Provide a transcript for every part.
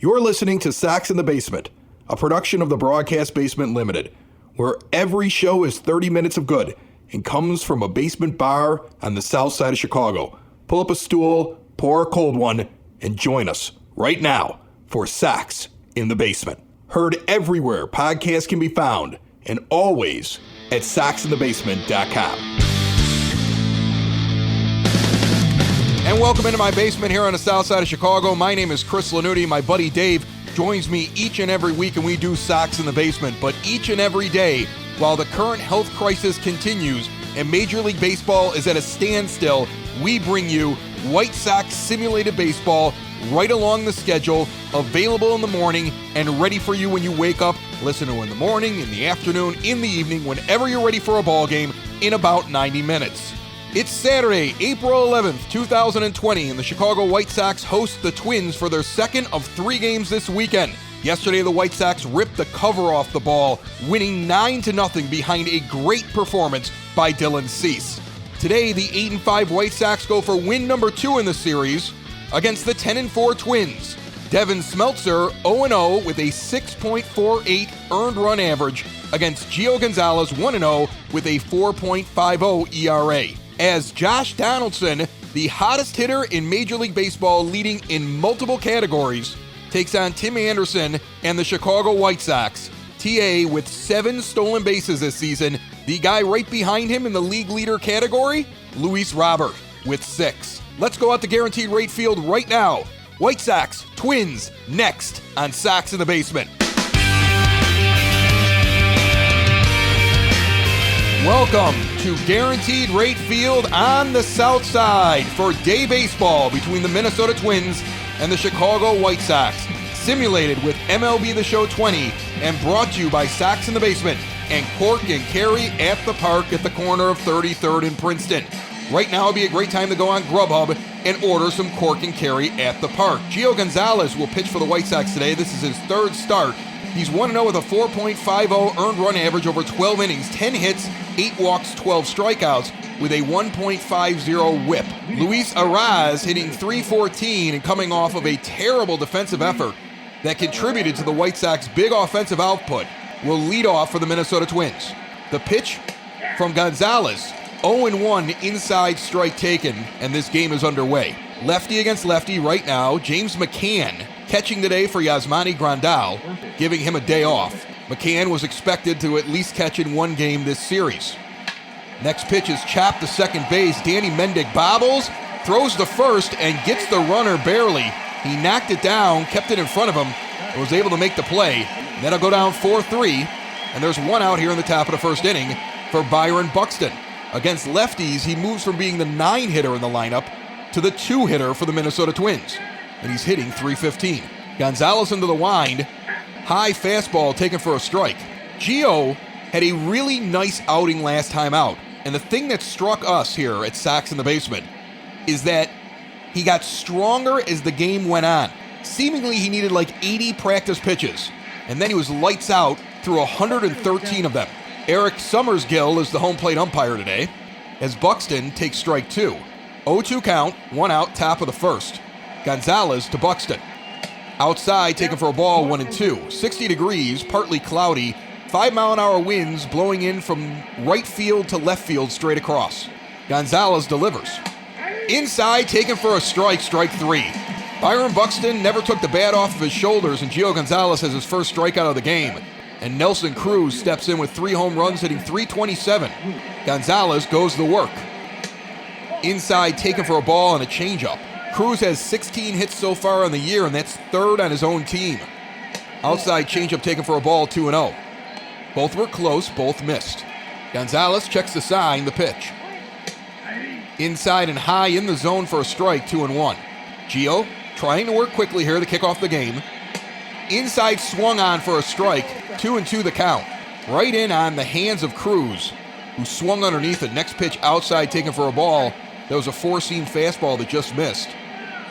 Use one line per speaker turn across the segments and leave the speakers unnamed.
You're listening to Sox in the Basement, a production of the Broadcast Basement Limited, where every show is 30 minutes of good and comes from a basement bar on the south side of Chicago. Pull up a stool, pour a cold one, and join us right now for Sox in the Basement. Heard everywhere podcasts can be found, and always at soxinthebasement.com.
And welcome into my basement here on the south side of Chicago. My name is Chris Lanuti. My buddy Dave joins me each and every week, and we do Sox in the Basement. But each and every day, while the current health crisis continues and Major League Baseball is at a standstill, we bring you White Sox simulated baseball right along the schedule, available in the morning and ready for you when you wake up. Listen to in the morning, in the afternoon, in the evening, whenever you're ready for a ball game in about 90 minutes. It's Saturday, April 11th, 2020, and the Chicago White Sox host the Twins for their second of 3 games this weekend. Yesterday, the White Sox ripped the cover off the ball, winning 9-0 behind a great performance by Dylan Cease. Today, the 8-5 White Sox go for win number 2 in the series against the 10-4 Twins. Devin Smeltzer 0-0 with a 6.48 earned run average against Gio Gonzalez 1-0 with a 4.50 ERA. As Josh Donaldson, the hottest hitter in Major League Baseball, leading in multiple categories, takes on Tim Anderson and the Chicago White Sox. TA with 7 stolen bases this season. The guy right behind him in the league leader category, Luis Robert, with 6. Let's go out to Guaranteed Rate Field right now. White Sox, Twins, next on Sox in the Basement. Welcome to Guaranteed Rate Field on the south side for day baseball between the Minnesota Twins and the Chicago White Sox. Simulated with MLB The Show 20 and brought to you by Sox in the Basement and Cork and Carry at the Park at the corner of 33rd and Princeton. Right now would be a great time to go on Grubhub and order some Cork and Carry at the Park. Gio Gonzalez will pitch for the White Sox today. This is his 3rd start. He's 1-0 with a 4.50 earned run average over 12 innings, 10 hits, 8 walks, 12 strikeouts with a 1.50 whip. Luis Arraez hitting .314 and coming off of a terrible defensive effort that contributed to the White Sox big offensive output will lead off for the Minnesota Twins. The pitch from Gonzalez, 0-1 inside strike taken, and this game is underway. Lefty against lefty right now, James McCann catching today for Yasmani Grandal, giving him a day off. McCann was expected to at least catch in 1 game this series. Next pitch is chopped to second base. Danny Mendick bobbles, throws to first, and gets the runner barely. He knocked it down, kept it in front of him, and was able to make the play. And then it'll go down 4-3, and there's 1 out here in the top of the first inning for Byron Buxton. Against lefties, he moves from being the 9 hitter in the lineup to the 2 hitter for the Minnesota Twins, and he's hitting .315. Gonzalez into the wind, high fastball taken for a strike. Gio had a really nice outing last time out, and the thing that struck us here at Sox in the Basement is that he got stronger as the game went on. Seemingly he needed like 80 practice pitches, and then he was lights out through 113 of them. Eric Summersgill is the home plate umpire today, as Buxton takes strike 2. 0-2 count, 1 out, top of the first. Gonzalez to Buxton. Outside, taken for a ball, 1-2. 60 degrees, partly cloudy, 5-mile-an-hour winds blowing in from right field to left field straight across. Gonzalez delivers. Inside, taken for a strike, strike 3. Byron Buxton never took the bat off of his shoulders, and Gio Gonzalez has his first strikeout of the game. And Nelson Cruz steps in with 3 home runs, hitting .327. Gonzalez goes to work. Inside, taken for a ball and a changeup. Cruz has 16 hits so far on the year, and that's 3rd on his own team. Outside, changeup taken for a ball, 2-0. Both were close, both missed. Gonzalez checks the sign, the pitch. Inside and high in the zone for a strike, 2-1. Gio trying to work quickly here to kick off the game. Inside swung on for a strike, 2-2 the count. Right in on the hands of Cruz, who swung underneath it. Next pitch outside taken for a ball. That was a 4-seam fastball that just missed.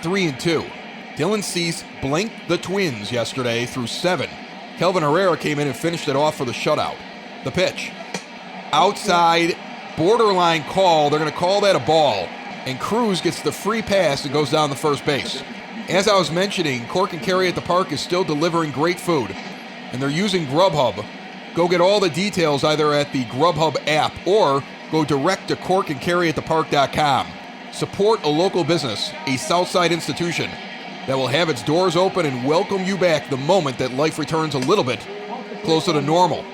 3-2. Dylan Cease blanked the Twins yesterday through 7. Kelvin Herrera came in and finished it off for the shutout. The pitch. Outside, borderline call. They're going to call that a ball. And Cruz gets the free pass and goes down the first base. As I was mentioning, Cork and Carry at the Park is still delivering great food, and they're using Grubhub. Go get all the details either at the Grubhub app or go direct to corkandcarryatthepark.com. Support a local business, a Southside institution that will have its doors open and welcome you back the moment that life returns a little bit closer to normal.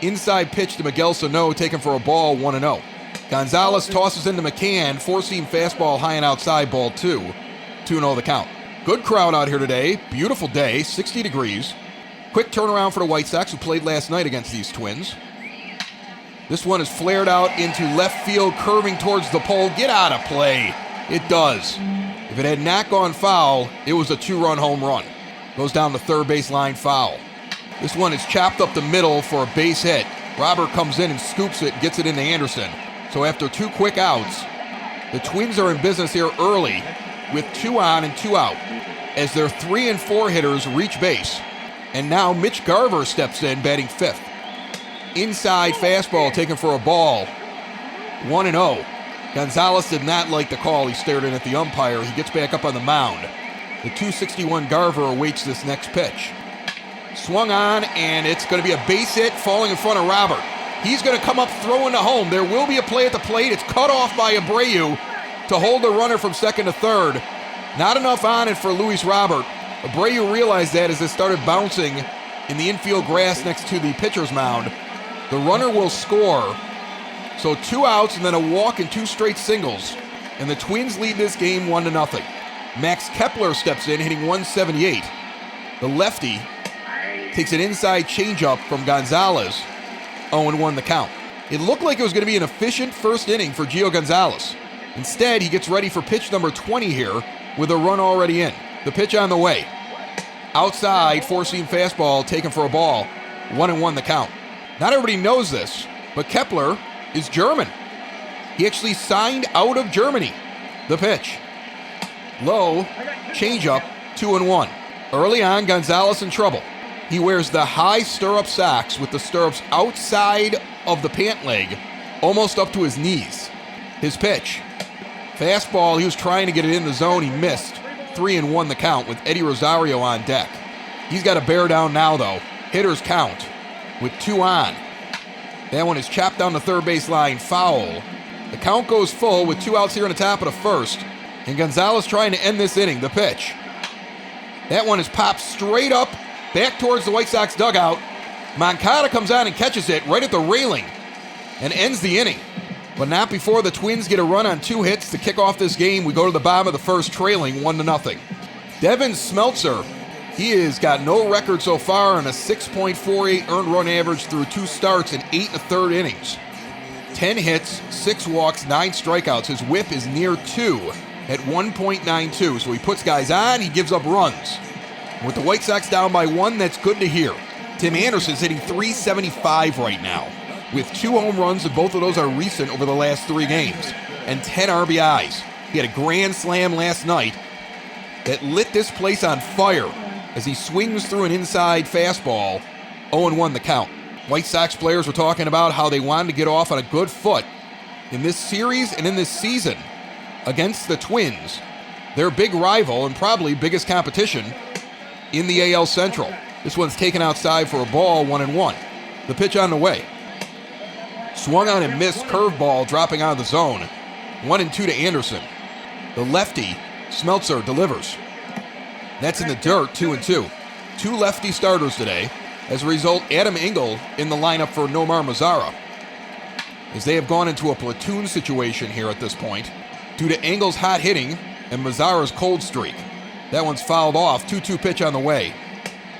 Inside pitch to Miguel Sano, taken for a ball, 1-0. Gonzalez tosses into McCann, four-seam fastball high and outside, ball 2. 2-0 the count. Good crowd out here today. Beautiful day, 60 degrees. Quick turnaround for the White Sox, who played last night against these Twins. This one is flared out into left field, curving towards the pole. Get out of play. It does. If it had not gone foul, it was a 2-run home run. Goes down the third base line, foul. This one is chopped up the middle for a base hit. Robert comes in and scoops it and gets it into Anderson. So after 2 quick outs, the Twins are in business here early with 2 on and 2 out as their 3 and 4 hitters reach base. And now Mitch Garver steps in, batting 5th. Inside fastball taken for a ball. 1-0. Gonzalez did not like the call. He stared in at the umpire. He gets back up on the mound. The 261 Garver awaits this next pitch. Swung on, and it's going to be a base hit falling in front of Robert. He's going to come up throwing to home. There will be a play at the plate. It's cut off by Abreu to hold the runner from second to third. Not enough on it for Luis Robert. Abreu realized that as it started bouncing in the infield grass next to the pitcher's mound. The runner will score. So 2 outs and then a walk and 2 straight singles. And the Twins lead this game 1-0. Max Kepler steps in, hitting 178. The lefty takes an inside changeup from Gonzalez. 0-1 the count. It looked like it was going to be an efficient first inning for Gio Gonzalez. Instead, he gets ready for pitch number 20 here with a run already in. The pitch on the way. Outside, four-seam fastball taken for a ball. 1-1 the count. Not everybody knows this, but Kepler is German. He actually signed out of Germany. The pitch. Low, changeup, 2-1. Early on, Gonzalez in trouble. He wears the high stirrup socks with the stirrups outside of the pant leg, almost up to his knees. His pitch. Fastball, he was trying to get it in the zone, he missed. 3-1 the count with Eddie Rosario on deck. He's got to bear down now, though. Hitters count with 2 on. That one is chopped down the third base line, foul. The count goes full with 2 outs here in the top of the first. And Gonzalez trying to end this inning. The pitch. That one is popped straight up, back towards the White Sox dugout. Moncada comes on and catches it right at the railing and ends the inning. But not before the Twins get a run on 2 hits to kick off this game. We go to the bottom of the first, trailing 1-0. Devin Smeltzer, he has got no record so far on a 6.48 earned run average through 2 starts in 8 1/3 innings. 10 hits, 6 walks, 9 strikeouts. His whip is near 2 at 1.92. So he puts guys on, he gives up runs. With the White Sox down by 1, that's good to hear. Tim Anderson's hitting .375 right now, with 2 home runs, and both of those are recent over the last 3 games, and 10 RBIs. He had a grand slam last night that lit this place on fire as he swings through an inside fastball. 0-1 the count. White Sox players were talking about how they wanted to get off on a good foot in this series and in this season against the Twins, their big rival and probably biggest competition in the AL Central. This one's taken outside for a ball, 1-1. The pitch on the way. Swung on and missed, curveball dropping out of the zone. 1-2 to Anderson. The lefty, Smeltzer, delivers. That's in the dirt, 2-2. 2 lefty starters today. As a result, Adam Engel in the lineup for Nomar Mazara, as they have gone into a platoon situation here at this point due to Engel's hot hitting and Mazara's cold streak. That one's fouled off. 2-2 pitch on the way.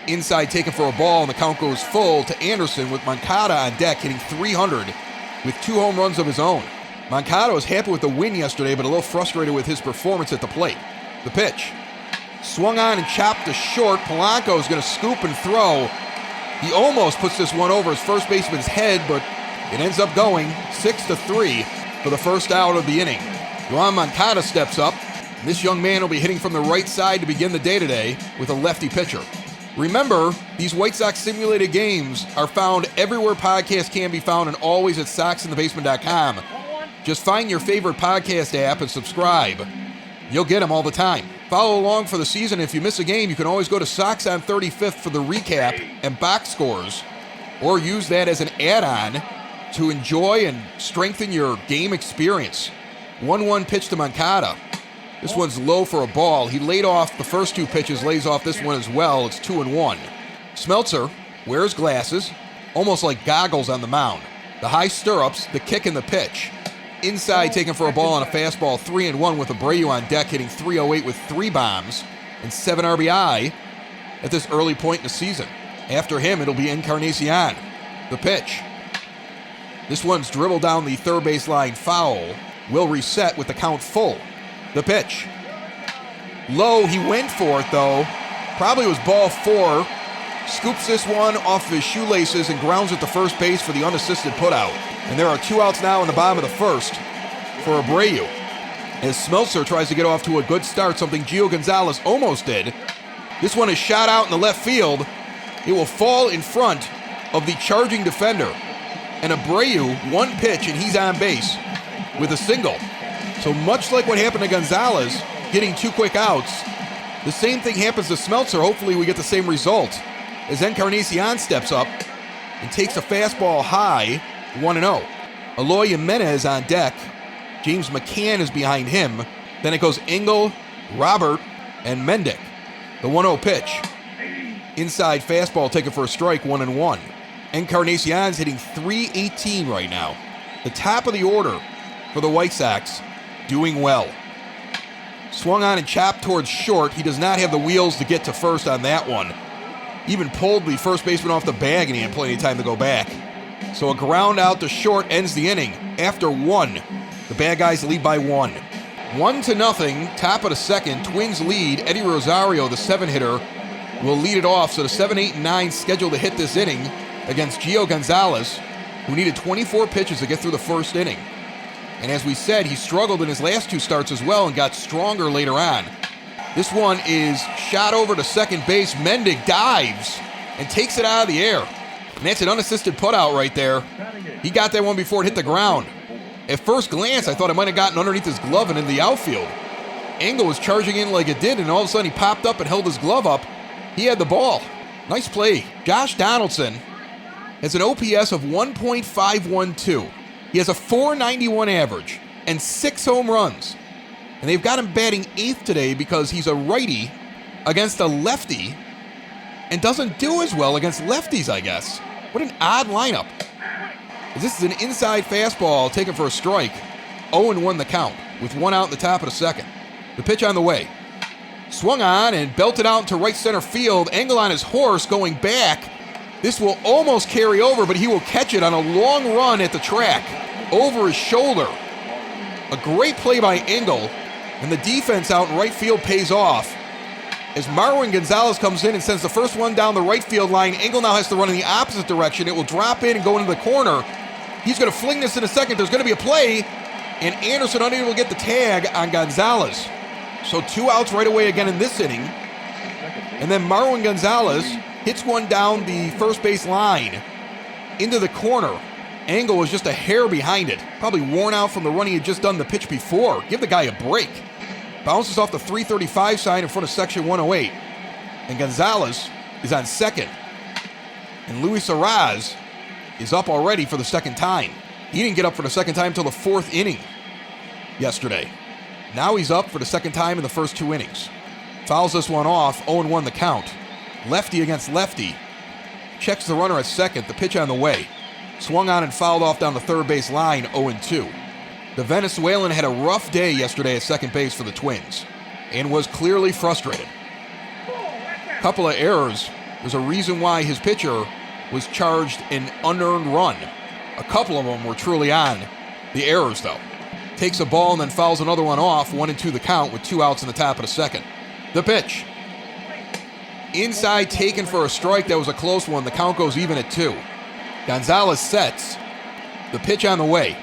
Inside taken for a ball, and the count goes full to Anderson with Moncada on deck, hitting .300 with 2 home runs of his own. Moncada was happy with the win yesterday, but a little frustrated with his performance at the plate. The pitch. Swung on and chopped to short. Polanco is going to scoop and throw. He almost puts this one over his first baseman's head, but it ends up going 6-3 for the first out of the inning. Yoan Moncada steps up. This young man will be hitting from the right side to begin the day today with a lefty pitcher. Remember, these White Sox simulated games are found everywhere podcasts can be found and always at soxinthebasement.com. Just find your favorite podcast app and subscribe. You'll get them all the time. Follow along for the season. If you miss a game, you can always go to Sox on 35th for the recap and box scores, or use that as an add-on to enjoy and strengthen your game experience. 1-1 pitch to Moncada. This one's low for a ball. He laid off the first two pitches, lays off this one as well. It's 2-1. Smeltzer wears glasses, almost like goggles on the mound. The high stirrups, the kick and the pitch. Inside taken for a ball on a fastball, 3-1 with Abreu on deck, hitting .308 with 3 bombs and 7 RBI at this early point in the season. After him, it'll be Encarnacion. The pitch. This one's dribbled down the third base line, foul. Will reset with the count full. The pitch. Low, he went for it though. Probably was ball 4. Scoops this one off of his shoelaces and grounds it to first base for the unassisted putout. And there are 2 outs now in the bottom of the first for Abreu, as Smeltzer tries to get off to a good start, something Gio Gonzalez almost did. This one is shot out in the left field. It will fall in front of the charging defender. And Abreu, one pitch, and he's on base with a single. So much like what happened to Gonzalez, getting 2 quick outs, the same thing happens to Smeltzer. Hopefully we get the same result, as Encarnacion steps up and takes a fastball high, 1-0. Eloy Jimenez on deck. James McCann is behind him. Then it goes Engel, Robert, and Mendick. The 1-0 pitch. Inside fastball taken for a strike, 1-1. Encarnacion's hitting .318 right now. The top of the order for the White Sox, doing well. Swung on and chopped towards short. He does not have the wheels to get to first on that one. Even pulled the first baseman off the bag, and he had plenty of time to go back. So a ground out to short ends the inning. After 1, the bad guys lead by 1. 1-0, top of the second. Twins lead. Eddie Rosario, the 7-hitter, will lead it off. So the 7, 8, and 9 scheduled to hit this inning against Gio Gonzalez, who needed 24 pitches to get through the first inning. And as we said, he struggled in his last 2 starts as well and got stronger later on. This one is shot over to second base. Mendick dives and takes it out of the air. And that's an unassisted putout right there. He got that one before it hit the ground. At first glance, I thought it might have gotten underneath his glove and in the outfield. Engel was charging in like it did, and all of a sudden he popped up and held his glove up. He had the ball. Nice play. Josh Donaldson has an OPS of 1.512. He has a .491 average and 6 home runs. And they've got him batting 8th today because he's a righty against a lefty and doesn't do as well against lefties, I guess. What an odd lineup. This is an inside fastball taken for a strike. 0-1 the count with 1 out in the top of the second. The pitch on the way. Swung on and belted out into right center field. Engel on his horse going back. This will almost carry over, but he will catch it on a long run at the track over his shoulder. A great play by Engel, and the defense out in right field pays off. As Marwin Gonzalez comes in and sends the first one down the right field line, Engel now has to run in the opposite direction. It will drop in and go into the corner. He's going to fling this in a second. There's going to be a play, and Anderson unable to get the tag on Gonzalez. So 2 outs right away again in this inning. And then Marwin Gonzalez hits one down the first base line into the corner. Engel was just a hair behind it. Probably worn out from the run he had just done the pitch before. Give the guy a break. Bounces off the 335 sign in front of section 108. And Gonzalez is on second. And Luis Arraez is up already for the second time. He didn't get up for the second time until the 4th inning yesterday. Now he's up for the second time in the first 2 innings. Fouls this one off, 0-1 the count. Lefty against lefty. Checks the runner at second, the pitch on the way. Swung on and fouled off down the third base line, 0-2. The Venezuelan had a rough day yesterday at second base for the Twins and was clearly frustrated. Couple of errors. There's a reason why his pitcher was charged an unearned run. A couple of them were truly on the errors, though. Takes a ball and then fouls another one off, 1-2 the count with 2 outs in the top of the second. The pitch. Inside taken for a strike. That was a close one. The count goes even at 2. Gonzalez sets. The pitch on the way.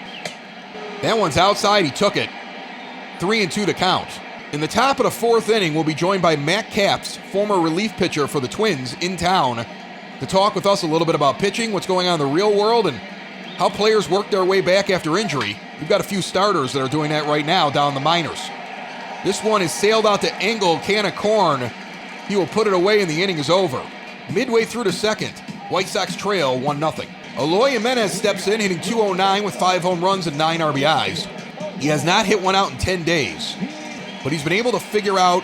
That one's outside. He took it. 3-2 to count. In the top of the 4th inning, we'll be joined by Matt Capps, former relief pitcher for the Twins, in town to talk with us a little bit about pitching, what's going on in the real world, and how players work their way back after injury. We've got a few starters that are doing that right now down in the minors. This one is sailed out to Engel, can of corn. He will put it away and the inning is over. Midway through the second, White Sox trail 1-0. Eloy Jimenez steps in, hitting .209 with 5 home runs and 9 RBIs. He has not hit one out in 10 days, but he's been able to figure out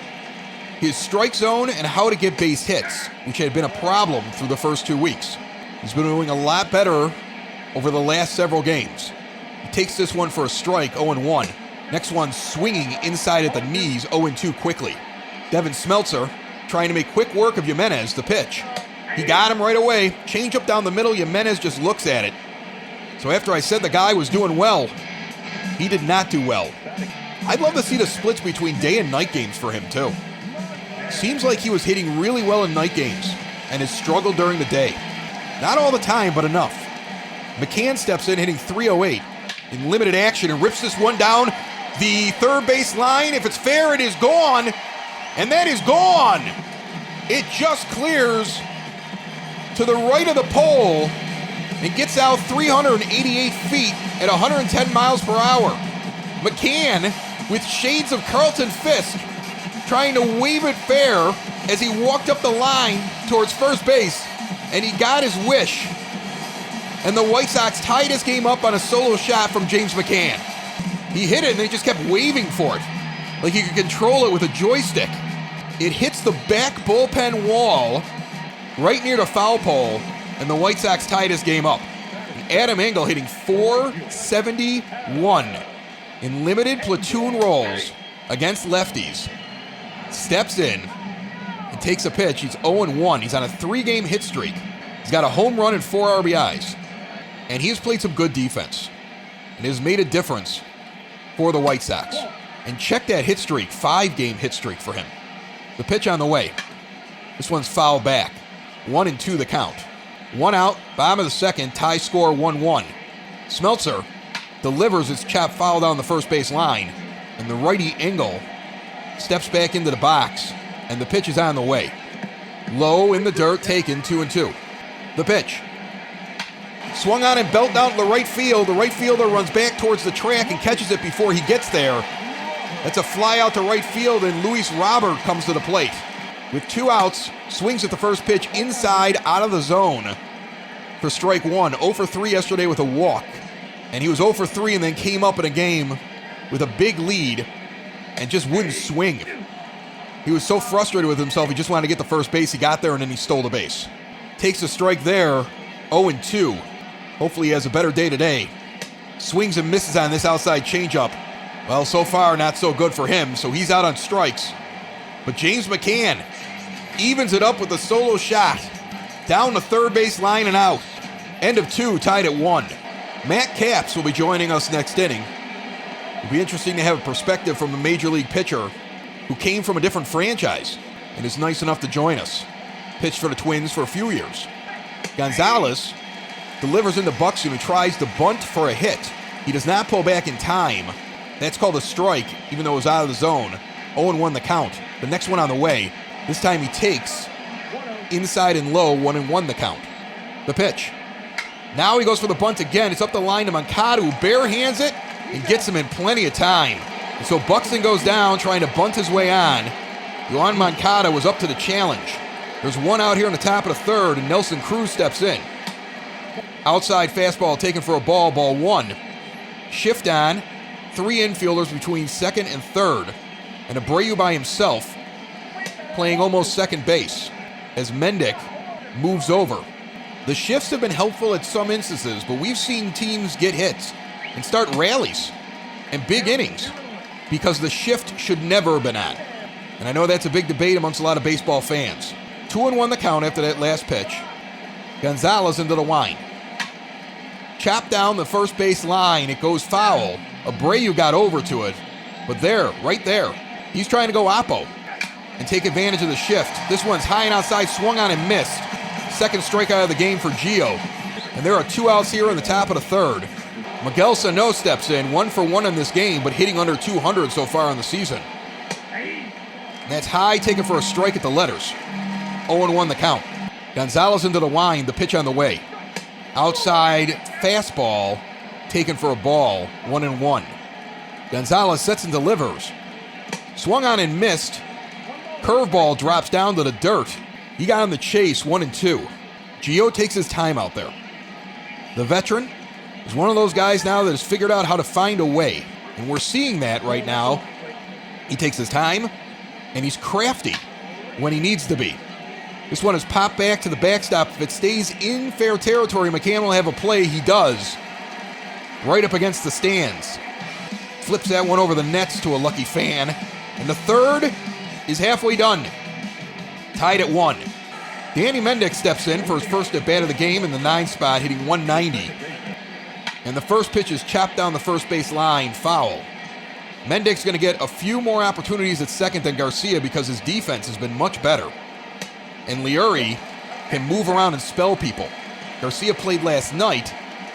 his strike zone and how to get base hits, which had been a problem through the first 2 weeks. He's been doing a lot better over the last several games. He takes this one for a strike, 0-1. Next one swinging inside at the knees, 0-2 quickly. Devin Smeltzer trying to make quick work of Jimenez, the pitch. He got him right away. Change up down the middle, Jimenez just looks at it. So after I said the guy was doing well, he did not do well. I'd love to see the splits between day and night games for him too. Seems like he was hitting really well in night games and has struggled during the day. Not all the time, but enough. McCann steps in, hitting .308 in limited action and rips this one down the third base line. If it's fair, it is gone. And that is gone. It just clears to the right of the pole and gets out 388 feet at 110 miles per hour. McCann, with shades of Carlton Fisk, trying to wave it fair as he walked up the line towards first base, and he got his wish. And the White Sox tied his game up on a solo shot from James McCann. He hit it and they just kept waving for it, like he could control it with a joystick. It hits the back bullpen wall right near the foul pole, and the White Sox tied his game up. And Adam Engel hitting .471 in limited platoon rolls against lefties. Steps in and takes a pitch. He's 0-1. He's on a 3-game hit streak. He's got a home run and 4 RBIs. And he's played some good defense and has made a difference for the White Sox. And check that hit streak, 5-game hit streak for him. The pitch on the way. This one's foul back. 1-2 the count. 1 out, bottom of the second, tie score 1-1. Smeltzer delivers his chop foul down the first base line, and the righty Engel steps back into the box, and the pitch is on the way. Low in the dirt, taken 2-2. The pitch. Swung on and belt down to the right field. The right fielder runs back towards the track and catches it before he gets there. That's a fly out to right field, and Luis Robert comes to the plate. With 2 outs, swings at the first pitch inside, out of the zone for strike 1. 0 for 3 yesterday with a walk. And he was 0 for 3 and then came up in a game with a big lead and just wouldn't swing. He was so frustrated with himself, he just wanted to get the first base. He got there and then he stole the base. Takes a strike there, 0-2. Hopefully he has a better day today. Swings and misses on this outside changeup. Well, so far, not so good for him, so he's out on strikes. But James McCann evens it up with a solo shot. Down the third base line and out. End of 2, tied at 1. Matt Capps will be joining us next inning. It'll be interesting to have a perspective from a major league pitcher who came from a different franchise and is nice enough to join us. Pitched for the Twins for a few years. Gonzalez delivers into Buxton, who tries to bunt for a hit. He does not pull back in time. That's called a strike, even though it was out of the zone. 0-1 the count. The next one on the way. This time he takes inside and low, 1-1 the count. The pitch. Now he goes for the bunt again. It's up the line to Moncada, who barehands it and gets him in plenty of time. And so Buxton goes down, trying to bunt his way on. Yohan Moncada was up to the challenge. There's 1 out here in the top of the third, and Nelson Cruz steps in. Outside fastball taken for a ball 1. Shift on. 3 infielders between second and third. And Abreu by himself, playing almost second base, as Mendick moves over. The shifts have been helpful at some instances, but we've seen teams get hits and start rallies and big innings because the shift should never have been on. And I know that's a big debate amongst a lot of baseball fans. 2-1 the count after that last pitch. Gonzalez into the wind. Chopped down the first base line. It goes foul. Abreu got over to it. But there, right there, he's trying to go oppo and take advantage of the shift. This one's high and outside, swung on and missed. Second strikeout of the game for Gio. And there are 2 outs here in the top of the third. Miguel Sano steps in, 1 for 1 in this game, but hitting under 200 so far in the season. And that's high, taken for a strike at the letters. 0-1 the count. Gonzalez into the wind, the pitch on the way. Outside fastball, taken for a ball, 1-1. Gonzalez sets and delivers. Swung on and missed. Curveball drops down to the dirt. He got on the chase, 1-2. Gio takes his time out there. The veteran is one of those guys now that has figured out how to find a way. And we're seeing that right now. He takes his time, and he's crafty when he needs to be. This one is popped back to the backstop. If it stays in fair territory, McCann will have a play. He does. Right up against the stands. Flips that one over the nets to a lucky fan. And the third is halfway done. Tied at 1. Danny Mendick steps in for his first at bat of the game in the 9 spot, hitting 190. And the first pitch is chopped down the first base line, foul. Mendick's going to get a few more opportunities at second than Garcia because his defense has been much better. And Liuri can move around and spell people. Garcia played last night.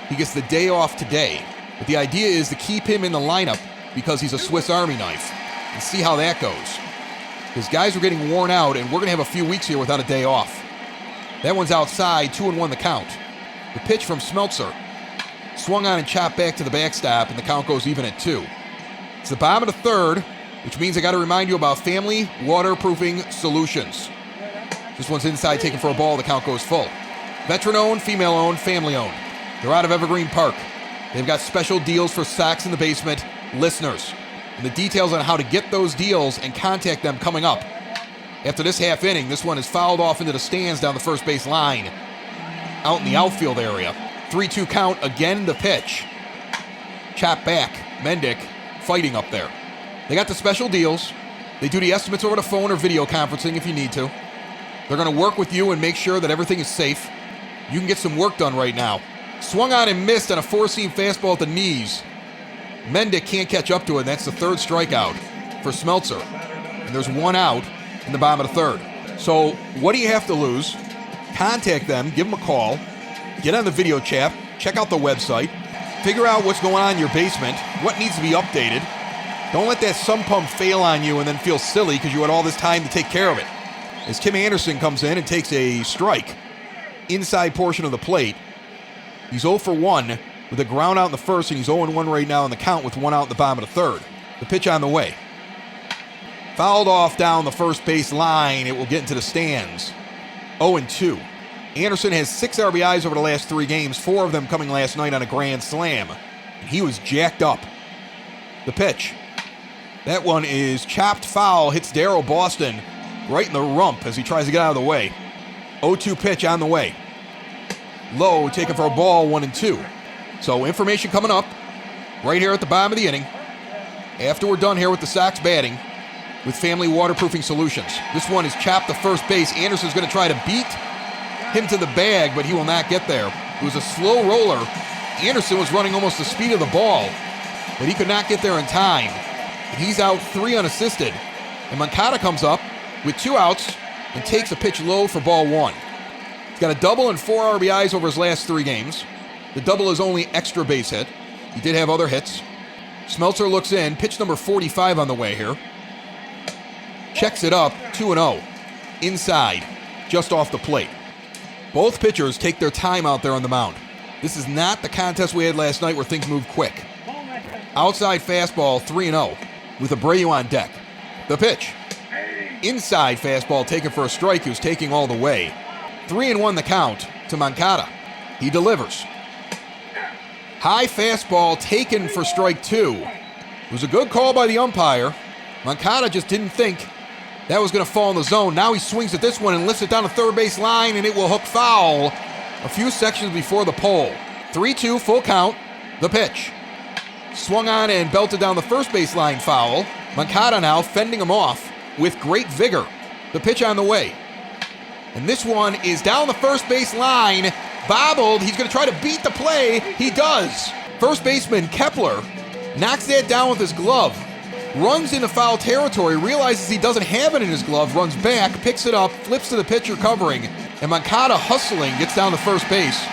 He gets the day off today. But the idea is to keep him in the lineup because he's a Swiss Army knife and see how that goes. His guys are getting worn out, and we're going to have a few weeks here without a day off. That one's outside, 2-1 the count. The pitch from Smeltzer. Swung on and chopped back to the backstop, and the count goes even at 2. It's the bottom of the third, which means I got to remind you about Family Waterproofing Solutions. This one's inside, taken for a ball. The count goes full. Veteran-owned, female-owned, family-owned. They're out of Evergreen Park. They've got special deals for Sox in the Basement listeners. And the details on how to get those deals and contact them coming up. After this half inning, this one is fouled off into the stands down the first base line. Out in the outfield area. 3-2 count, again the pitch. Chop back, Mendick fighting up there. They got the special deals. They do the estimates over the phone or video conferencing if you need to. They're going to work with you and make sure that everything is safe. You can get some work done right now. Swung on and missed on a 4-seam fastball at the knees. Mendick can't catch up to it, and that's the third strikeout for Smeltzer. And there's 1 out in the bottom of the third. So what do you have to lose? Contact them, give them a call, get on the video chat, check out the website, figure out what's going on in your basement, what needs to be updated. Don't let that sump pump fail on you and then feel silly because you had all this time to take care of it. As Tim Anderson comes in and takes a strike inside portion of the plate, he's 0 for 1 with a ground out in the first, and he's 0-1 right now in the count with 1 out in the bottom of the third. The pitch on the way. Fouled off down the first base line. It will get into the stands. 0-2. Anderson has 6 RBIs over the last 3 games, 4 of them coming last night on a grand slam. He was jacked up. The pitch. That one is chopped foul, hits Darryl Boston right in the rump as he tries to get out of the way. 0-2 pitch on the way. Low, taken for a ball, 1-2. So information coming up right here at the bottom of the inning. After we're done here with the Sox batting with Family Waterproofing Solutions. This one is chopped to first base. Anderson's going to try to beat him to the bag, but he will not get there. It was a slow roller. Anderson was running almost the speed of the ball, but he could not get there in time. He's out 3 unassisted. And Moncada comes up with 2 outs and takes a pitch low for ball 1. He's got a double and 4 RBIs over his last 3 games. The double is only extra base hit. He did have other hits. Smeltzer looks in. Pitch number 45 on the way here. Checks it up. 2-0. Inside. Just off the plate. Both pitchers take their time out there on the mound. This is not the contest we had last night where things move quick. Outside fastball, 3-0, with Abreu on deck. The pitch. Inside fastball taken for a strike, who's taking all the way. 3-1 the count to Moncada. He delivers. High fastball taken for strike 2. It was a good call by the umpire. Moncada just didn't think that was going to fall in the zone. Now he swings at this one and lifts it down the third base line, and it will hook foul a few sections before the pole. 3-2, full count. The pitch. Swung on and belted down the first base line, foul. Moncada now fending him off with great vigor. The pitch on the way. And this one is down the first base line, bobbled. He's going to try to beat the play. He does. First baseman Kepler knocks that down with his glove. Runs into foul territory, realizes he doesn't have it in his glove, runs back, picks it up, flips to the pitcher covering, and Moncada hustling gets down to first base.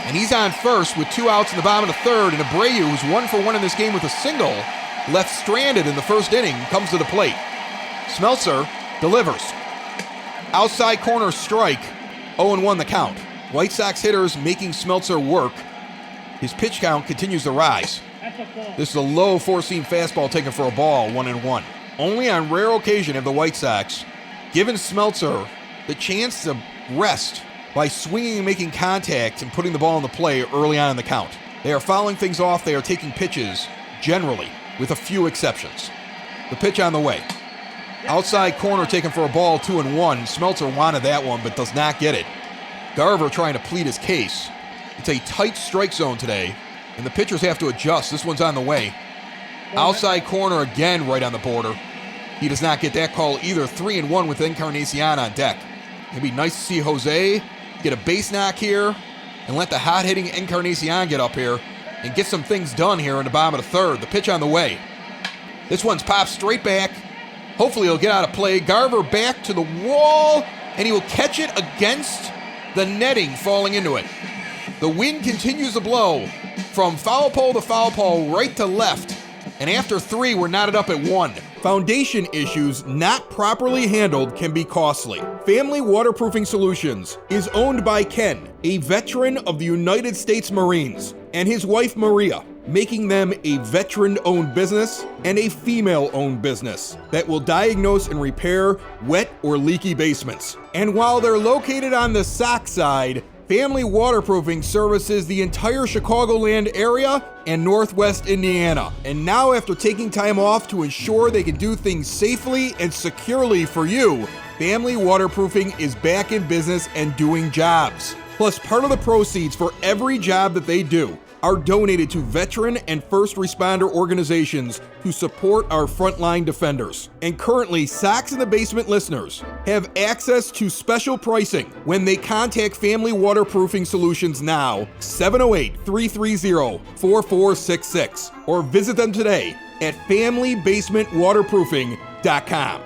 And he's on first with 2 outs in the bottom of the third, and Abreu, who's 1 for 1 in this game with a single, left stranded in the first inning, comes to the plate. Smeltzer delivers. Outside corner strike, 0-1 the count. White Sox hitters making Smeltzer work. His pitch count continues to rise. This is a low 4-seam fastball taken for a ball, 1-1. Only on rare occasion have the White Sox given Smeltzer the chance to rest by swinging and making contact and putting the ball in the play early on in the count. They are fouling things off. They are taking pitches, generally, with a few exceptions. The pitch on the way. Outside corner taken for a ball, 2-1. Smeltzer wanted that one, but does not get it. Garver trying to plead his case. It's a tight strike zone today, and the pitchers have to adjust. This one's on the way. Outside corner again, right on the border. He does not get that call either. 3-1 with Encarnacion on deck. It'd be nice to see Jose get a base knock here and let the hot-hitting Encarnacion get up here and get some things done here in the bottom of the third. The pitch on the way. This one's popped straight back. Hopefully he'll get out of play. Garver back to the wall, and he will catch it against the netting, falling into it. The wind continues to blow from foul pole to foul pole, right to left. And after 3, we're knotted up at 1. Foundation issues not properly handled can be costly. Family Waterproofing Solutions is owned by Ken, a veteran of the United States Marines, and his wife Maria, making them a veteran-owned business and a female-owned business that will diagnose and repair wet or leaky basements. And while they're located on the Sox side, Family Waterproofing services the entire Chicagoland area and Northwest Indiana. And now, after taking time off to ensure they can do things safely and securely for you, Family Waterproofing is back in business and doing jobs. Plus, part of the proceeds for every job that they do are donated to veteran and first responder organizations who support our frontline defenders. And currently, Sox in the Basement listeners have access to special pricing when they contact Family Waterproofing Solutions now, 708-330-4466, or visit them today at FamilyBasementWaterproofing.com.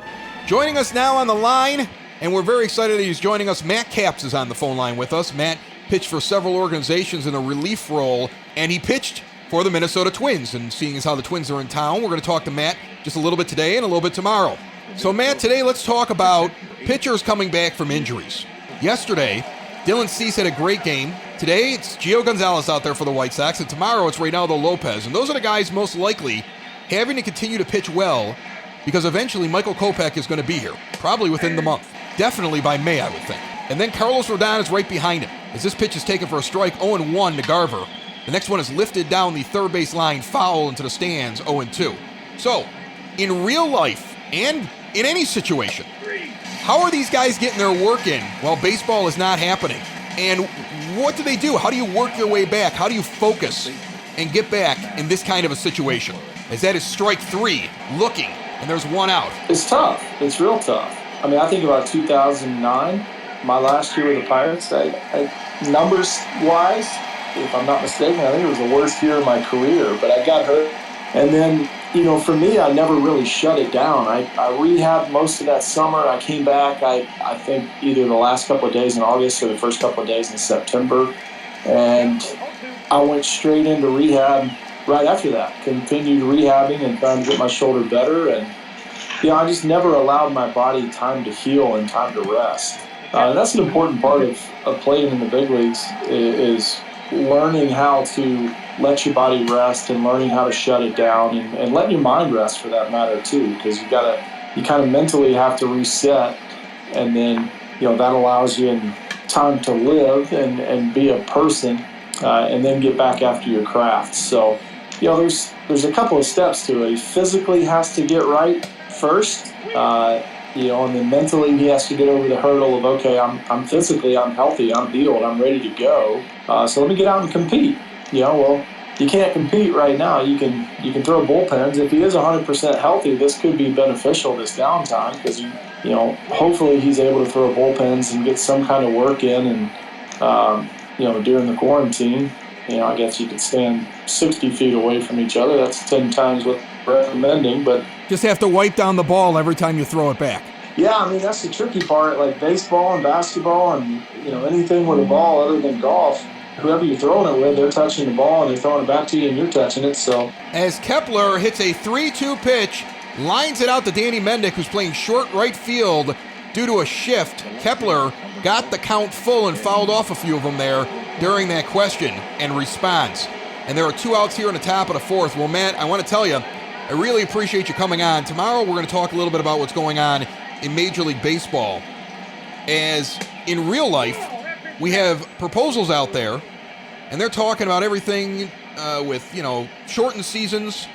Joining us now on the line, and we're very excited that he's joining us, Matt Capps is on the phone line with us. Matt pitched for several organizations in a relief role, and he pitched for the Minnesota Twins. And seeing as how the Twins are in town, we're going to talk to Matt just a little bit today and a little bit tomorrow. So Matt, today let's talk about pitchers coming back from injuries. Yesterday, Dylan Cease had a great game. Today, it's Gio Gonzalez out there for the White Sox, and tomorrow it's Reynaldo Lopez. And those are the guys most likely having to continue to pitch well, because eventually Michael Kopech is going to be here, probably within the month. Definitely by May, I would think. And then Carlos Rodon is right behind him. As this pitch is taken for a strike, 0-1 to Garver. The next one is lifted down the third base line, foul into the stands, 0-2. So, in real life, and in any situation, how are these guys getting their work in while baseball is not happening? And what do they do? How do you work your way back? How do you focus and get back in this kind of a situation? As that is strike 3, looking, and there's one out.
It's tough. It's real tough. I mean, I think about 2009, my last year with the Pirates. Numbers-wise, if I'm not mistaken, I think it was the worst year of my career, but I got hurt. And then, for me, I never really shut it down. I rehabbed most of that summer. I came back, I think, either the last couple of days in August or the first couple of days in September. And I went straight into rehab right after that. Continued rehabbing and trying to get my shoulder better. And, I just never allowed my body time to heal and time to rest. And that's an important part of playing in the big leagues is learning how to let your body rest and learning how to shut it down and letting your mind rest for that matter too, because you kind of mentally have to reset, and then that allows you time to live and be a person, and then get back after your craft. So there's a couple of steps to it. He physically has to get right first, and then mentally he has to get over the hurdle of, okay, I'm healthy, I'm healed, I'm ready to go. So let me get out and compete. Well, you can't compete right now. You can throw bullpens. If he is 100% healthy, this could be beneficial this downtime, because hopefully he's able to throw bullpens and get some kind of work in. And during the quarantine, I guess you could stand 60 feet away from each other. That's 10 times what we're recommending, but
just have to wipe down the ball every time you throw it back.
Yeah, I mean, that's the tricky part. Like baseball and basketball and, anything with a ball other than golf, whoever you're throwing it with, they're touching the ball and they're throwing it back to you and you're touching it. So
as Kepler hits a 3-2 pitch, lines it out to Danny Mendick, who's playing short right field due to a shift. Kepler got the count full and fouled off a few of them there during that question and responds. And there are 2 outs here in the top of the 4th. Well, Matt, I want to tell you, I really appreciate you coming on. Tomorrow we're going to talk a little bit about what's going on in Major League Baseball. As in real life, we have proposals out there, and they're talking about everything with, shortened seasons.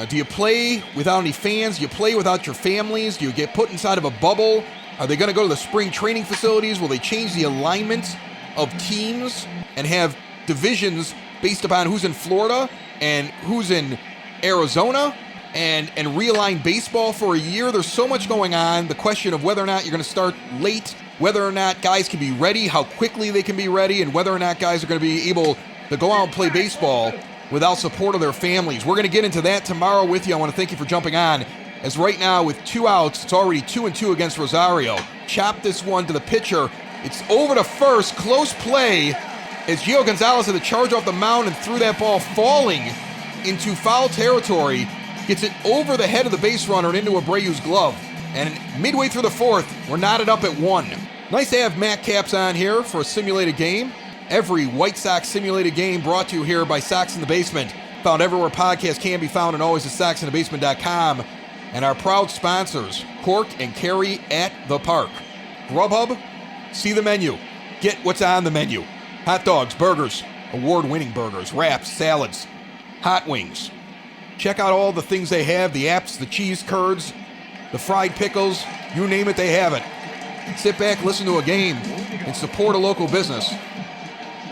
Do you play without any fans? Do you play without your families? Do you get put inside of a bubble? Are they going to go to the spring training facilities? Will they change the alignment of teams and have divisions based upon who's in Florida and who's in Arizona and realign baseball for a year? There's so much going on. The question of whether or not you're going to start late, whether or not guys can be ready, how quickly they can be ready, and whether or not guys are going to be able to go out and play baseball without support of their families. We're going to get into that tomorrow with you. I want to thank you for jumping on. As right now, with 2 outs, it's already 2-2 against Rosario. Chop this one to the pitcher. It's over to first. Close play as Gio Gonzalez had to charge off the mound and threw that ball falling into foul territory. Gets it over the head of the base runner and into Abreu's glove. And midway through the fourth, we're knotted up at 1. Nice to have Matt Capps on here for a simulated game. Every White Sox simulated game brought to you here by Sox in the Basement. Found everywhere podcasts can be found and always at soxinthebasement.com. And our proud sponsors, Cork and Carry at the Park. Grubhub, see the menu. Get what's on the menu. Hot dogs, burgers, award-winning burgers, wraps, salads, hot wings. Check out all the things they have, the apps, the cheese curds, the fried pickles, you name it, they have it. Sit back, listen to a game, and support a local business.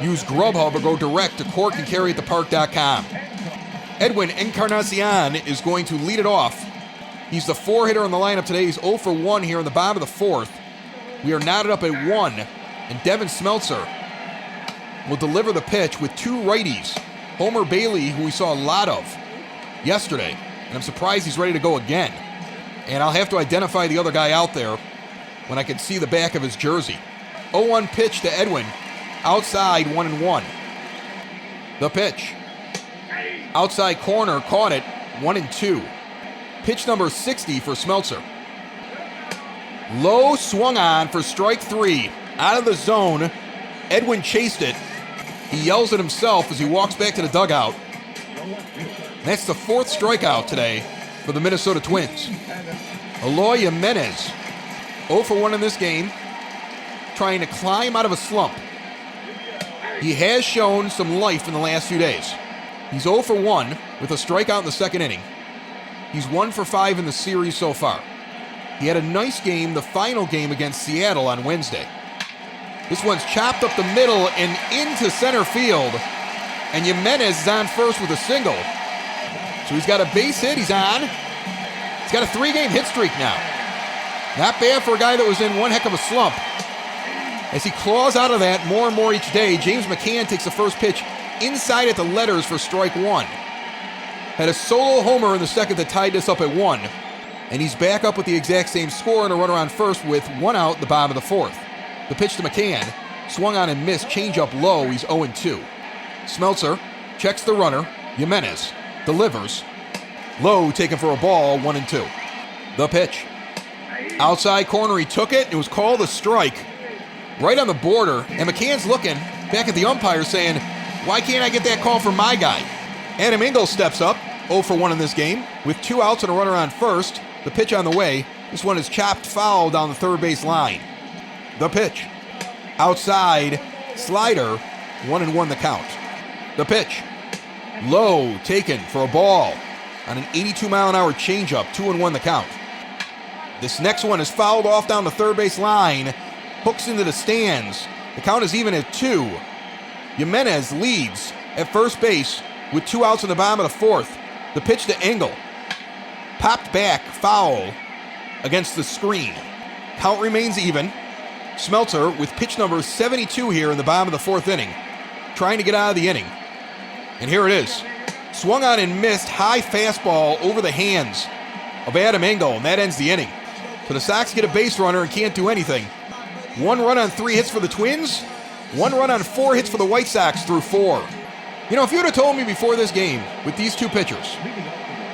Use Grubhub or go direct to corkandcarryatthepark.com. Edwin Encarnacion is going to lead it off. He's the 4-hitter in the lineup today. He's 0 for 1 here in the bottom of the fourth. We are knotted up at 1, and Devin Smeltzer will deliver the pitch with 2 righties. Homer Bailey, who we saw a lot of yesterday, and I'm surprised he's ready to go again. And I'll have to identify the other guy out there when I can see the back of his jersey. 0-1 pitch to Edwin, outside 1-1. The pitch. Outside corner, caught it, 1-2. Pitch number 60 for Smeltzer. Low swung on for strike 3. Out of the zone, Edwin chased it. He yells at himself as he walks back to the dugout. That's the 4th strikeout today for the Minnesota Twins. Eloy Jimenez, 0 for 1 in this game, trying to climb out of a slump. He has shown some life in the last few days. He's 0 for 1 with a strikeout in the second inning. He's 1 for 5 in the series so far. He had a nice game, the final game against Seattle on Wednesday. This one's chopped up the middle and into center field. And Jimenez is on first with a single. So he's got a base hit, he's on. He's got a 3-game hit streak now. Not bad for a guy that was in one heck of a slump. As he claws out of that more and more each day, James McCann takes the first pitch inside at the letters for strike 1. Had a solo homer in the second that tied this up at 1. And he's back up with the exact same score and a runner on first with 1 out at the bottom of the 4th. The pitch to McCann, swung on and missed, changeup low, he's 0-2. Smeltzer checks the runner, Jimenez delivers. Low taken for a ball, 1-2. The pitch. Outside corner, he took it, it was called a strike. Right on the border, and McCann's looking back at the umpire saying, why can't I get that call from my guy? Adam Engel steps up, 0 for 1 in this game, with 2 outs and a runner on first. The pitch on the way. This one is chopped foul down the third base line. The pitch. Outside, slider, 1-1 the count. The pitch. Low, taken for a ball on an 82-mile-an-hour changeup, 2-1 the count. This next one is fouled off down the third base line, hooks into the stands. The count is even at 2. Jimenez leads at first base with 2 outs in the bottom of the 4th. The pitch to Engel. Popped back, foul against the screen. Count remains even. Smeltzer with pitch number 72 here in the bottom of the 4th inning, trying to get out of the inning. And here it is. Swung on and missed, high fastball over the hands of Adam Engel, and that ends the inning. So the Sox get a base runner and can't do anything. 1 run on 3 hits for the Twins, 1 run on 4 hits for the White Sox through 4. You know, if you would have told me before this game with these 2 pitchers